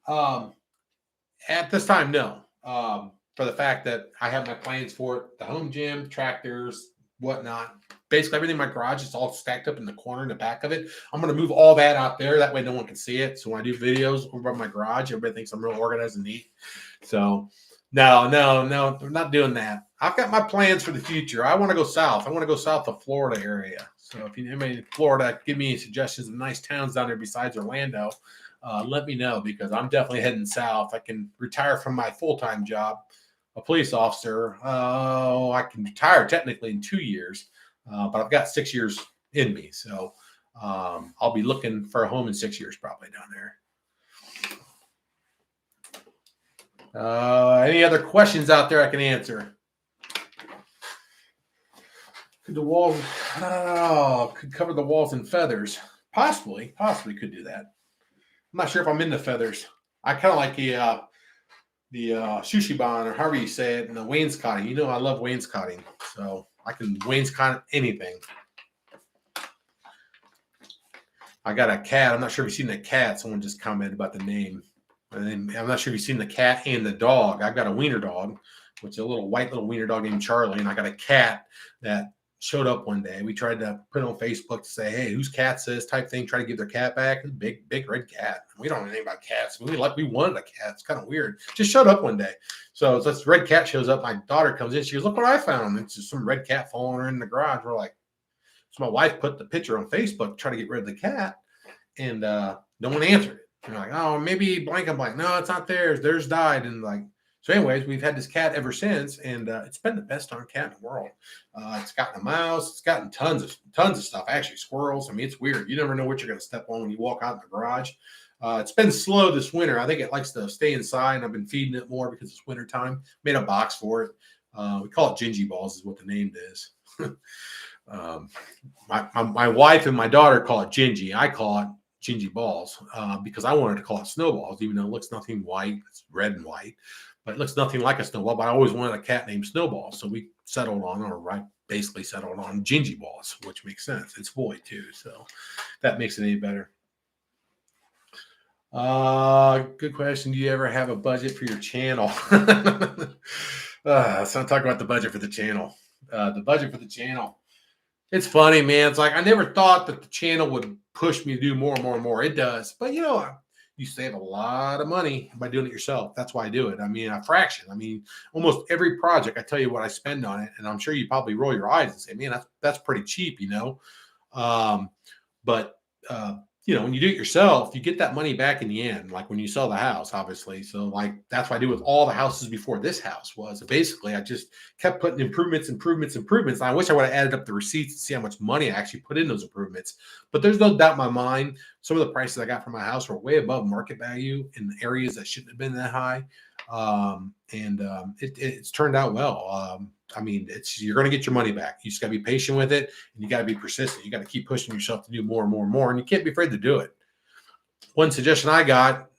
At this time, no. For the fact that I have my plans for it, the home gym, tractors, whatnot. Basically, everything in my garage is all stacked up in the corner in the back of it. I'm going to move all that out there. That way no one can see it. So when I do videos over my garage, everybody thinks I'm real organized and neat. So no, we're not doing that. I've got my plans for the future. I want to go south. I want to go south of Florida area. So if you anybody in Florida, give me suggestions of nice towns down there besides Orlando. Let me know because I'm definitely heading south. I can retire from my full-time job, a police officer. I can retire technically in 2 years, but I've got 6 years in me. So I'll be looking for a home in 6 years probably down there. Any other questions out there I can answer? Could the walls, oh, could cover the walls in feathers. Possibly could do that. I'm not sure if I'm into feathers. I kind of like the Shushiban, or however you say it, and the wainscoting. You know, I love wainscoting, so I can wainscot anything. I got a cat. I'm not sure if you've seen the cat. Someone just commented about the name. And then I'm not sure if you've seen the cat and the dog. I've got a wiener dog, which is a little white little wiener dog named Charlie, and I got a cat that showed up one day. We tried to put it on Facebook to say, hey, whose cat's this type thing, try to give their cat back. It's a big red cat. We don't know anything about cats. We wanted a cat. It's kind of weird. Just showed up one day. So this red cat shows up. My daughter comes in. She goes, look what I found. It's just some red cat following her in the garage. We're like, so my wife put the picture on Facebook to try to get rid of the cat, and no one answered it. And we're like, oh, maybe blank. I'm like, no, it's not theirs. Theirs died. And like, so anyways, we've had this cat ever since, and it's been the best darn cat in the world. It's gotten a mouse. It's gotten tons of stuff. Actually, squirrels. I mean, it's weird. You never know what you're going to step on when you walk out in the garage. It's been slow this winter. I think it likes to stay inside, and I've been feeding it more because it's winter time. Made a box for it. We call it Gingy Balls is what the name is. My wife and my daughter call it Gingy. I call it Gingy Balls because I wanted to call it Snowballs, even though it looks nothing white. It's red and white. But it looks nothing like a snowball, but I always wanted a cat named Snowball. So we settled on, or I basically settled on Gingy Balls, which makes sense. It's boy too. So that makes it any better. Good question. Do you ever have a budget for your channel? Let's not talk about the budget for the channel. The budget for the channel. It's funny, man. It's like I never thought that the channel would push me to do more and more and more. It does. But, you know, you save a lot of money by doing it yourself. That's why I do it. I mean, a fraction. I mean, almost every project, I tell you what I spend on it. And I'm sure you probably roll your eyes and say, man, that's pretty cheap, you know. You know, when you do it yourself, you get that money back in the end, like when you sell the house, obviously. So like, that's what I do with all the houses before this house was. Basically, I just kept putting improvements. And I wish I would have added up the receipts to see how much money I actually put in those improvements. But there's no doubt in my mind, some of the prices I got for my house were way above market value in areas that shouldn't have been that high. It's turned out well. I mean, you're going to get your money back. You just got to be patient with it, and you got to be persistent. You got to keep pushing yourself to do more and more and more, and you can't be afraid to do it. One suggestion I got,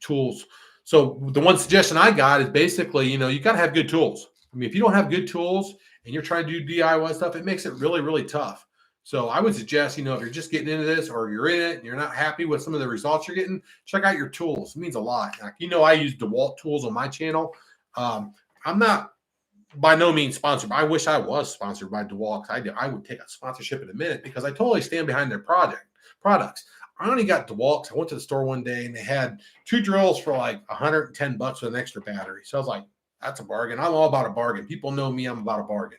tools. So the one suggestion I got is basically, you got to have good tools. I mean, if you don't have good tools and you're trying to do DIY stuff, it makes it really, really tough. So I would suggest, if you're just getting into this or you're in it and you're not happy with some of the results you're getting, check out your tools. It means a lot. Like, I use DeWalt tools on my channel. I'm not by no means sponsored. I wish I was sponsored by DeWalt. I would take a sponsorship in a minute because I totally stand behind their products. I only got DeWalt. I went to the store one day and they had 2 drills for like $110 with an extra battery. So I was like, that's a bargain. I'm all about a bargain. People know me. I'm about a bargain.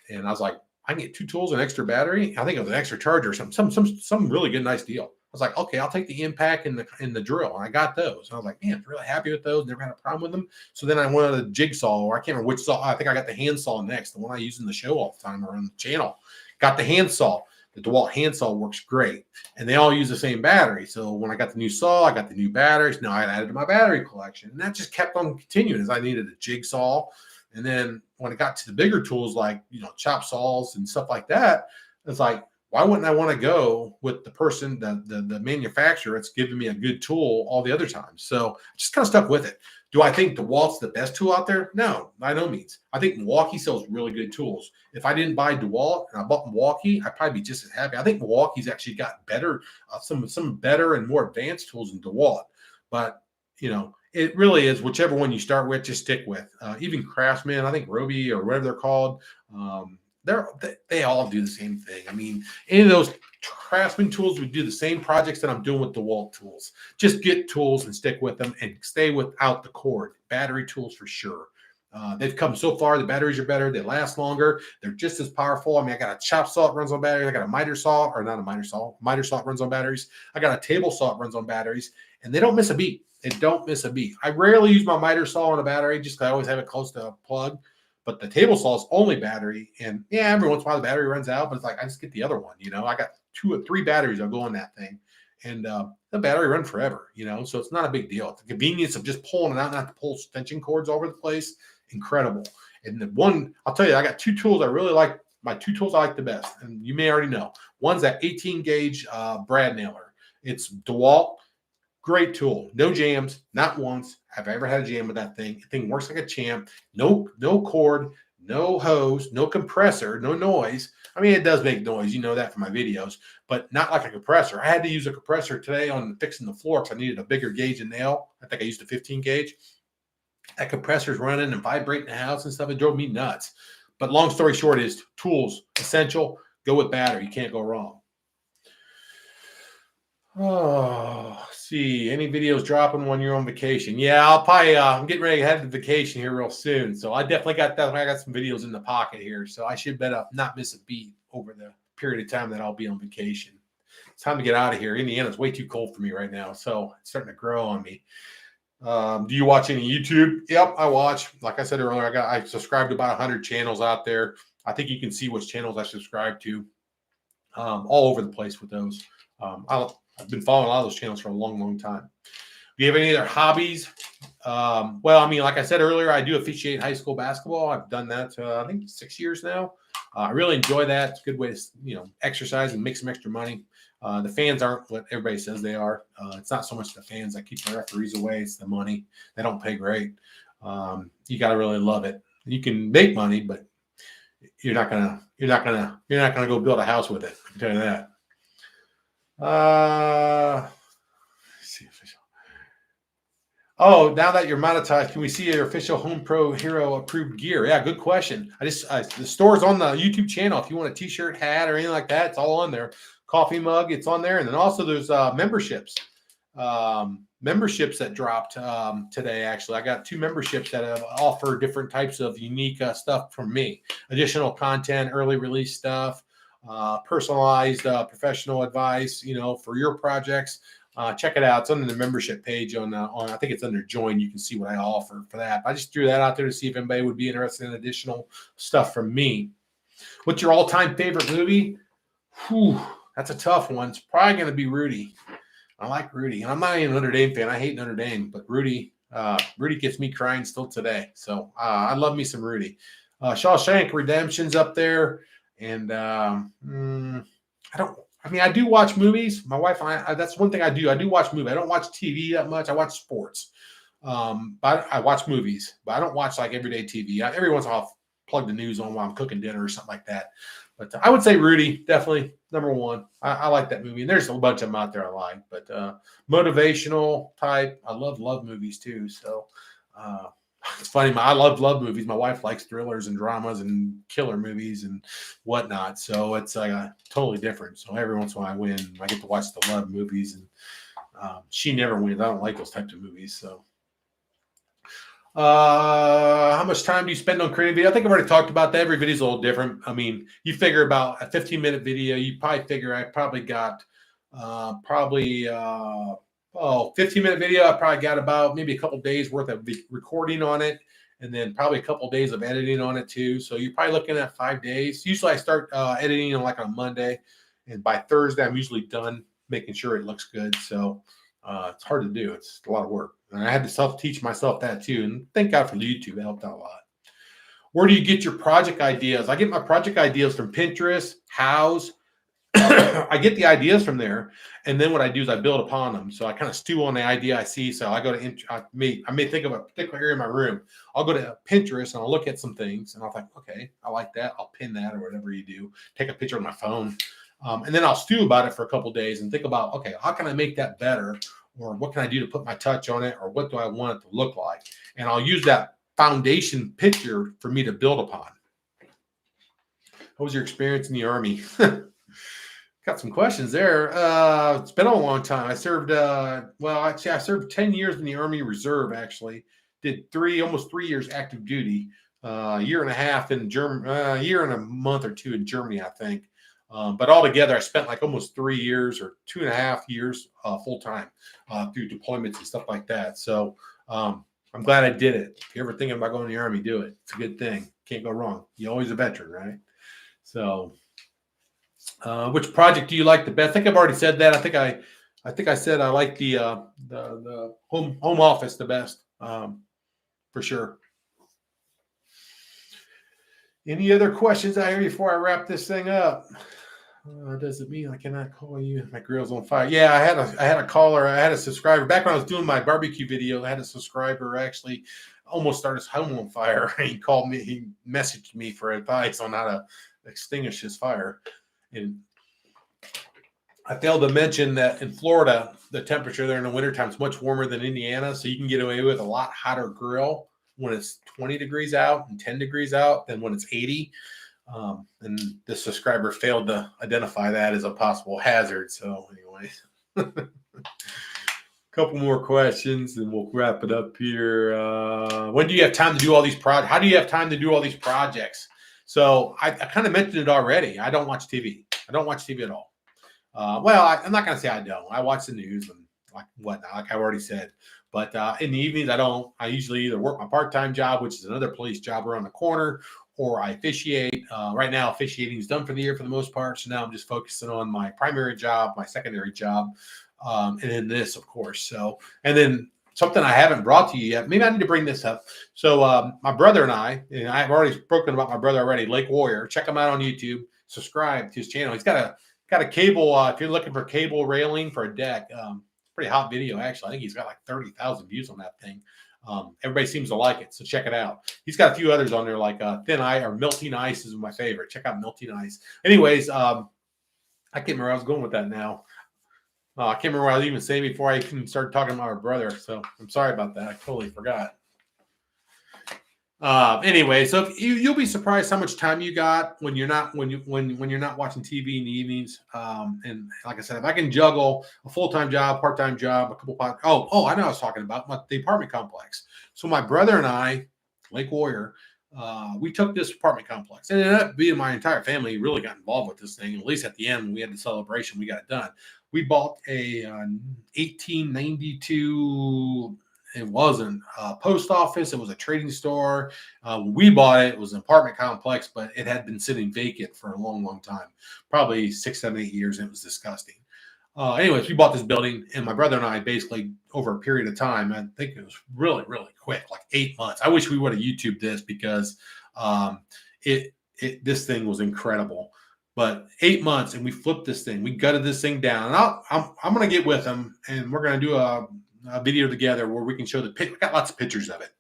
And I was like, I can get 2 tools and an extra battery. I think it was an extra charger or something. Some really good, nice deal. I was like, okay, I'll take the impact and the drill. And I got those. And I was like, man, I'm really happy with those. Never had a problem with them. So then I wanted a jigsaw, or I can't remember which saw. I think I got the hand saw next, the one I use in the show all the time or on the channel. Got the hand saw. The DeWalt hand saw works great. And they all use the same battery. So when I got the new saw, I got the new batteries. Now I added to my battery collection. And that just kept on continuing as I needed a jigsaw. And then when it got to the bigger tools like, chop saws and stuff like that, it's like, why wouldn't I want to go with the person, the manufacturer that's giving me a good tool all the other times? So I just kind of stuck with it. Do I think DeWalt's the best tool out there? No, by no means. I think Milwaukee sells really good tools. If I didn't buy DeWalt and I bought Milwaukee, I'd probably be just as happy. I think Milwaukee's actually got better, some better and more advanced tools than DeWalt. But, it really is whichever one you start with, just stick with. Even Craftsman, I think Roby or whatever they're called, they all do the same thing. I mean, any of those Craftsman tools would do the same projects that I'm doing with DeWalt tools. Just get tools and stick with them and stay without the cord. Battery tools for sure. They've come so far. The batteries are better. They last longer. They're just as powerful. I mean, I got a chop saw that runs on batteries. I got a miter saw, or not a miter saw that runs on batteries. I got a table saw that runs on batteries, and they don't miss a beat. They don't miss a beat. I rarely use my miter saw on a battery just because I always have it close to a plug. But the table saw is only battery. And yeah, every once in a while the battery runs out, but it's like I just get the other one. I got 2 or 3 batteries that'll go on that thing. And the battery run forever, so it's not a big deal. The convenience of just pulling it out, not to pull extension cords all over the place, incredible. And the one, I'll tell you, I got 2 tools I really like my two tools I like the best, and you may already know. One's that 18 gauge brad nailer. It's DeWalt, great tool. No jams, not once have I ever had a jam with that thing. The thing works like a champ. No cord, no hose, no compressor, no noise. I mean, it does make noise. You know that from my videos, but not like a compressor. I had to use a compressor today on fixing the floor because I needed a bigger gauge and nail. I think I used a 15 gauge. That compressor's running and vibrating the house and stuff. It drove me nuts. But long story short is tools, essential. Go with battery. You can't go wrong. Oh, see, any videos dropping when you're on vacation? Yeah, I'll probably, I'm getting ready to head to vacation here real soon. So I definitely got that. I got some videos in the pocket here. So I should better not miss a beat over the period of time that I'll be on vacation. It's time to get out of here. Indiana's way too cold for me right now. So it's starting to grow on me. Do you watch any YouTube? Yep, I watch. Like I said earlier, I subscribe to about 100 channels out there. I think you can see which channels I subscribe to all over the place with those. I've been following a lot of those channels for a long, long time. Do you have any other hobbies? Well, I mean, like I said earlier, I do officiate high school basketball. I've done that, I think 6 years now. I really enjoy that. It's a good way to, exercise and make some extra money. The fans aren't what everybody says they are. It's not so much the fans that keep the referees away. It's the money. They don't pay great. You got to really love it. You can make money, but you're not gonna go build a house with it. I can tell you that. Let's see official. Oh, now that you're monetized, can we see your official HomePro Hero approved gear? Yeah, good question. The store's on the YouTube channel. If you want a t-shirt, hat, or anything like that, it's all on there. Coffee mug, it's on there. And then also there's memberships. Memberships that dropped today, actually. I got 2 memberships that have offer different types of unique stuff from me. Additional content, early release stuff, personalized professional advice, for your projects. Check it out. It's under the membership page on I think it's under join. You can see what I offer for that. I just threw that out there to see if anybody would be interested in additional stuff from me. What's your all-time favorite movie? Whew, that's a tough one. It's probably going to be Rudy. I like Rudy, and I'm not even a Notre Dame fan. I hate Notre Dame, but Rudy gets me crying still today. So I love me some Rudy. Shawshank Redemption's up there, and I do watch movies. My wife and I, that's one thing I do. I do watch movies. I don't watch TV that much. I watch sports. But I watch movies, but I don't watch like everyday TV. Every once in a while, I'll plug the news on while I'm cooking dinner or something like that. But I would say Rudy, definitely number one. I like that movie. And there's a bunch of them out there I like. But motivational type, I love movies too. So it's funny. I love movies. My wife likes thrillers and dramas and killer movies and whatnot. So it's totally different. So every once in a while I win. I get to watch the love movies. And she never wins. I don't like those types of movies. So how much time do you spend on creating video? I think I've already talked about that. Every video is a little different. I mean, you figure about a 15-minute video, you probably figure I probably got 15-minute video. I probably got about maybe a couple days worth of recording on it, and then probably a couple days of editing on it too. So you're probably looking at 5 days. Usually I start editing on a Monday, and by Thursday I'm usually done making sure it looks good. So it's hard to do. It's a lot of work. And I had to self-teach myself that too. And thank God for YouTube. It helped out a lot. Where do you get your project ideas? I get my project ideas from Pinterest, House. I get the ideas from there. And then what I do is I build upon them. So I kind of stew on the idea I see. So I go to, I may think of a particular area in my room. I'll go to Pinterest and I'll look at some things. And I'll think, okay, I like that. I'll pin that or whatever you do. Take a picture on my phone. And then I'll stew about it for a couple of days and think about, okay, how can I make that better? Or what can I do to put my touch on it? Or what do I want it to look like? And I'll use that foundation picture for me to build upon. What was your experience in the Army? Got some questions there. It's been a long time. I served, I served 10 years in the Army Reserve, actually. Did almost 3 years active duty, a year and a half in Germany, a year and a month or 2 in Germany, I think. But altogether, I spent almost 3 years or 2.5 years full time through deployments and stuff like that. So I'm glad I did it. If you're ever thinking about going to the Army, do it. It's a good thing. Can't go wrong. You're always a veteran, right? So, which project do you like the best? I think I've already said that. I think I said I like the home office the best, for sure. Any other questions out here before I wrap this thing up? Does it mean I cannot call you? My grill's on fire. Yeah, I had a caller. I had a subscriber back when I was doing my barbecue video. I had a subscriber actually almost start his home on fire. He called me. He messaged me for advice on how to extinguish his fire. And I failed to mention that in Florida, the temperature there in the wintertime is much warmer than Indiana, so you can get away with a lot hotter grill when it's 20 degrees out and 10 degrees out than when it's 80. And the subscriber failed to identify that as a possible hazard. So anyway, a couple more questions and we'll wrap it up here. When do you have time to do all these projects? How do you have time to do all these projects? So I kind of mentioned it already. I don't watch TV. I don't watch TV at all. I'm not going to say I don't. I watch the news and like whatnot, like I already said. But in the evenings, I don't. I usually either work my part-time job, which is another police job around the corner, or I officiate. Right now, officiating is done for the year for the most part. So now I'm just focusing on my primary job, my secondary job, and then this, of course. So, and then something I haven't brought to you yet. Maybe I need to bring this up. So my brother and I've already spoken about my brother already, Lake Warrior. Check him out on YouTube. Subscribe to his channel. He's got a cable. If you're looking for cable railing for a deck, pretty hot video actually. I think he's got like 30,000 views on that thing. Everybody seems to like it, so check it out. He's got a few others on there, like Thin Ice or Melting Ice is my favorite. Check out Melting Ice. Anyways, I can't remember where I was going with that now. I can't remember what I was even saying before I even started talking about my brother. So I'm sorry about that. I totally forgot. Anyway, so if you'll be surprised how much time you got when you're not when you're not watching TV in the evenings. And like I said, if I can juggle a full-time job, part-time job, a couple I know what I was talking about the apartment complex. So my brother and I, Lake Warrior, we took this apartment complex, and it ended up being my entire family really got involved with this thing. At least at the end, when we had the celebration, we got it done. We bought a 1892. It wasn't a post office. It was a trading store. When we bought it, it was an apartment complex, but it had been sitting vacant for a long, long time, probably 6, 7, 8 years. And it was disgusting. Anyways, we bought this building, and my brother and I basically over a period of time, I think it was really, really quick, like 8 months. I wish we would have YouTubed this because this thing was incredible. But 8 months, and we flipped this thing. We gutted this thing down. And I'm going to get with him, and we're going to do a video together where we can show we got lots of pictures of it.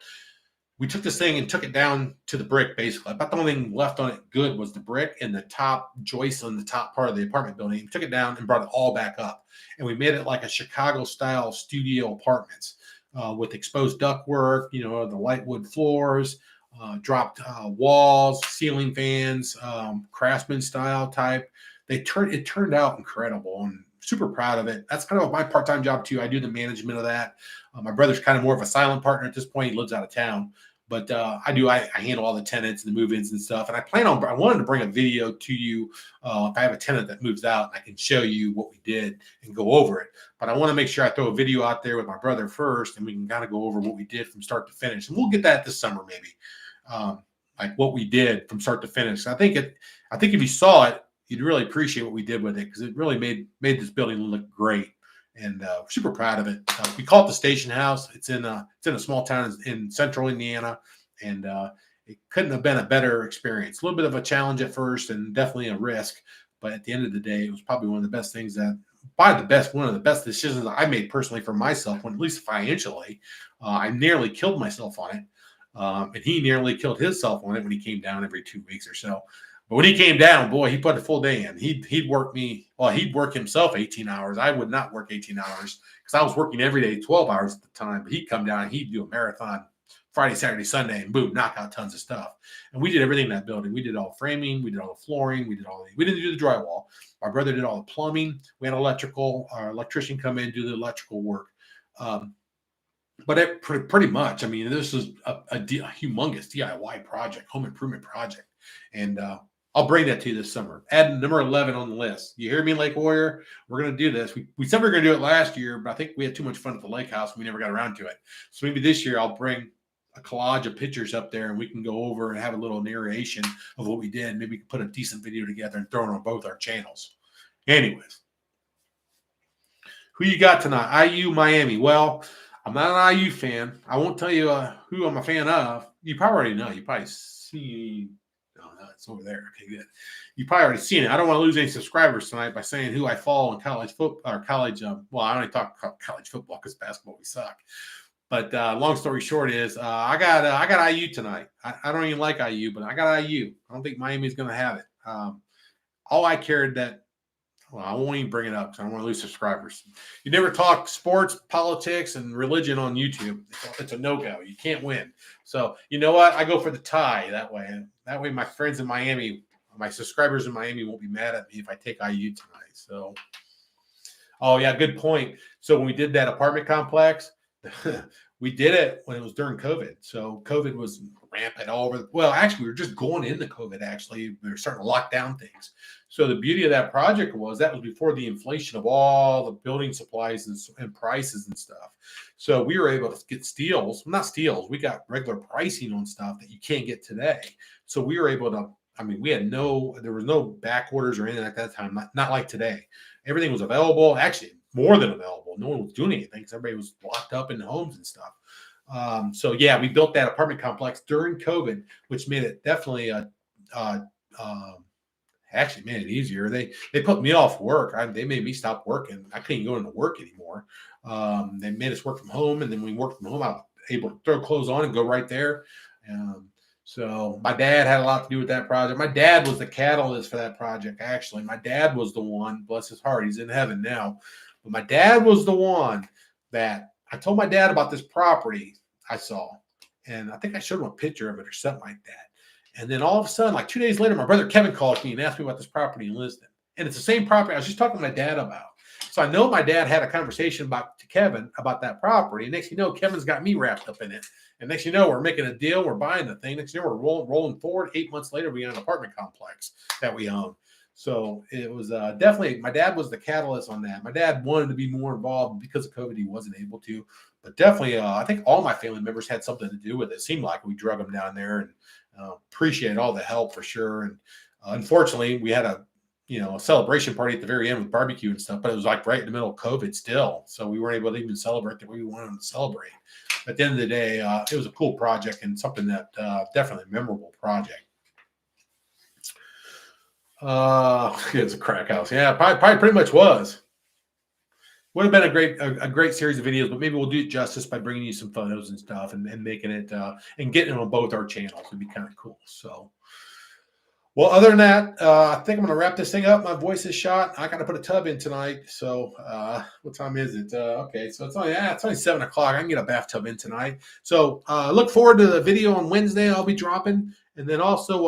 We took this thing and took it down to the brick, basically. About the only thing left on it good was the brick and the top joist on the top part of the apartment building. We took it down and brought it all back up. And we made it like a Chicago-style studio apartments with exposed ductwork, the light wood floors, dropped walls, ceiling fans, craftsman style type. It turned out incredible, and super proud of it. That's kind of my part-time job too. I do the management of that. My brother's kind of more of a silent partner at this point. He lives out of town, but I handle all the tenants and the move-ins and stuff. And I wanted to bring a video to you if I have a tenant that moves out, and I can show you what we did and go over it. But I want to make sure I throw a video out there with my brother first, and we can kind of go over what we did from start to finish. And we'll get that this summer maybe, like what we did from start to finish. I think if you saw it, you'd really appreciate what we did with it, because it really made this building look great, and super proud of it. We call it the Station House. It's in a small town in central Indiana, and it couldn't have been a better experience. A little bit of a challenge at first, and definitely a risk, but at the end of the day, it was probably one of the best things one of the best decisions I made personally for myself, at least financially. I nearly killed myself on it, and he nearly killed himself on it when he came down every 2 weeks or so. But when he came down, boy, he put a full day in. He'd work himself 18 hours. I would not work 18 hours because I was working every day, 12 hours at the time. But he'd come down and he'd do a marathon Friday, Saturday, Sunday, and boom, knock out tons of stuff. And we did everything in that building. We did all the framing. We did all the flooring. We didn't do the drywall. My brother did all the plumbing. We had our electrician come in, do the electrical work. But pretty much, I mean, this was a humongous DIY project, home improvement project. And I'll bring that to you this summer. Add number 11 on the list. You hear me, Lake Warrior? We're going to do this. We said we were going to do it last year, but I think we had too much fun at the lake house and we never got around to it. So maybe this year I'll bring a collage of pictures up there and we can go over and have a little narration of what we did. Maybe we can put a decent video together and throw it on both our channels. Anyways, who you got tonight? IU Miami. Well, I'm not an IU fan. I won't tell you who I'm a fan of. You probably already know. You probably see. It's over there. Okay, good. You probably already seen it. I don't want to lose any subscribers tonight by saying who I follow in college football or college. Well, I only talk college football because basketball we suck. But long story short is I got IU tonight. I don't even like IU, but I got IU. I don't think Miami's going to have it. All I cared that. Well, I won't even bring it up because I don't want to lose subscribers. You never talk sports, politics, and religion on YouTube. It's a no-go. You can't win. So you know what? I go for the tie that way. That way my friends in Miami, my subscribers in Miami won't be mad at me if I take IU tonight. So, oh, yeah, good point. So when we did that apartment complex, we did it when it was during COVID. So COVID was rampant all over. Well, actually, we were just going into COVID, actually. We were starting to lock down things. So the beauty of that project was that was before the inflation of all the building supplies and prices and stuff. So we were able to get steals. Not steals. We got regular pricing on stuff that you can't get today. So we were able to, I mean, there was no back orders or anything at that time. Not like today. Everything was available. Actually, more than available. No one was doing anything because everybody was locked up in homes and stuff. So yeah, we built that apartment complex during COVID, which made it definitely actually made it easier. They put me off work. They made me stop working. I couldn't go into work anymore. They made us work from home, and then we worked from home. I was able to throw clothes on and go right there. So my dad had a lot to do with that project. My dad was the catalyst for that project. Actually, my dad was the one. Bless his heart, he's in heaven now. But my dad was the one that I told my dad about this property I saw, and I think I showed him a picture of it or something like that. And then all of a sudden, like 2 days later, my brother Kevin called me and asked me about this property in Lisbon. And it's the same property I was just talking to my dad about. So I know my dad had a conversation to Kevin about that property. And next you know, Kevin's got me wrapped up in it. And next you know, we're making a deal. We're buying the thing. Next you know, we're rolling forward. 8 months later, we got an apartment complex that we own. So it was definitely, my dad was the catalyst on that. My dad wanted to be more involved. Because of COVID, he wasn't able to. But definitely, I think all my family members had something to do with it. It seemed like we drug them down there, and appreciate all the help for sure. And unfortunately, we had a celebration party at the very end with barbecue and stuff, but it was like right in the middle of COVID still. So we weren't able to even celebrate the way we wanted to celebrate. At the end of the day, it was a cool project and something that definitely a memorable project. It's a crack house. Yeah, probably pretty much was. Would have been a great series of videos, but maybe we'll do it justice by bringing you some photos and stuff and making it and getting it on both our channels. Would be kind of cool. So, well, other than that, I think I'm going to wrap this thing up. My voice is shot. I got to put a tub in tonight. So, what time is it? Okay, so it's only 7 o'clock. I can get a bathtub in tonight. So, look forward to the video on Wednesday. I'll be dropping, and then also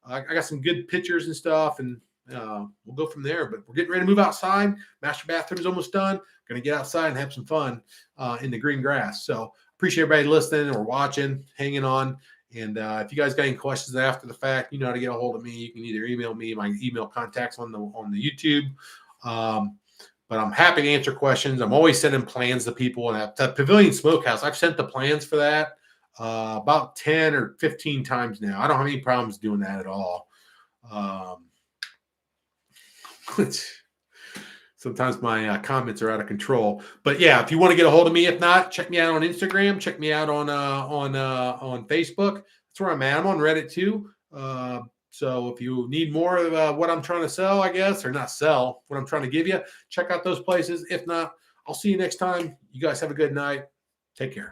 I got some good pictures and stuff, and we'll go from there. But we're getting ready to move outside. Master bathroom is almost done. Going to get outside and have some fun in the green grass. So appreciate everybody listening or watching, hanging on. And if you guys got any questions after the fact, you know how to get a hold of me. You can either email me. My email contacts on the YouTube. But I'm happy to answer questions. I'm always sending plans to people. And the Pavilion Smokehouse, I've sent the plans for that about 10 or 15 times now. I don't have any problems doing that at all. Sometimes my comments are out of control, but yeah, if you want to get a hold of me, if not, check me out on Instagram, check me out on Facebook. That's where I'm at. I'm on Reddit too. So if you need more of what I'm trying to sell, I guess, or not sell, what I'm trying to give you, check out those places. If not, I'll see you next time. You guys have a good night. Take care.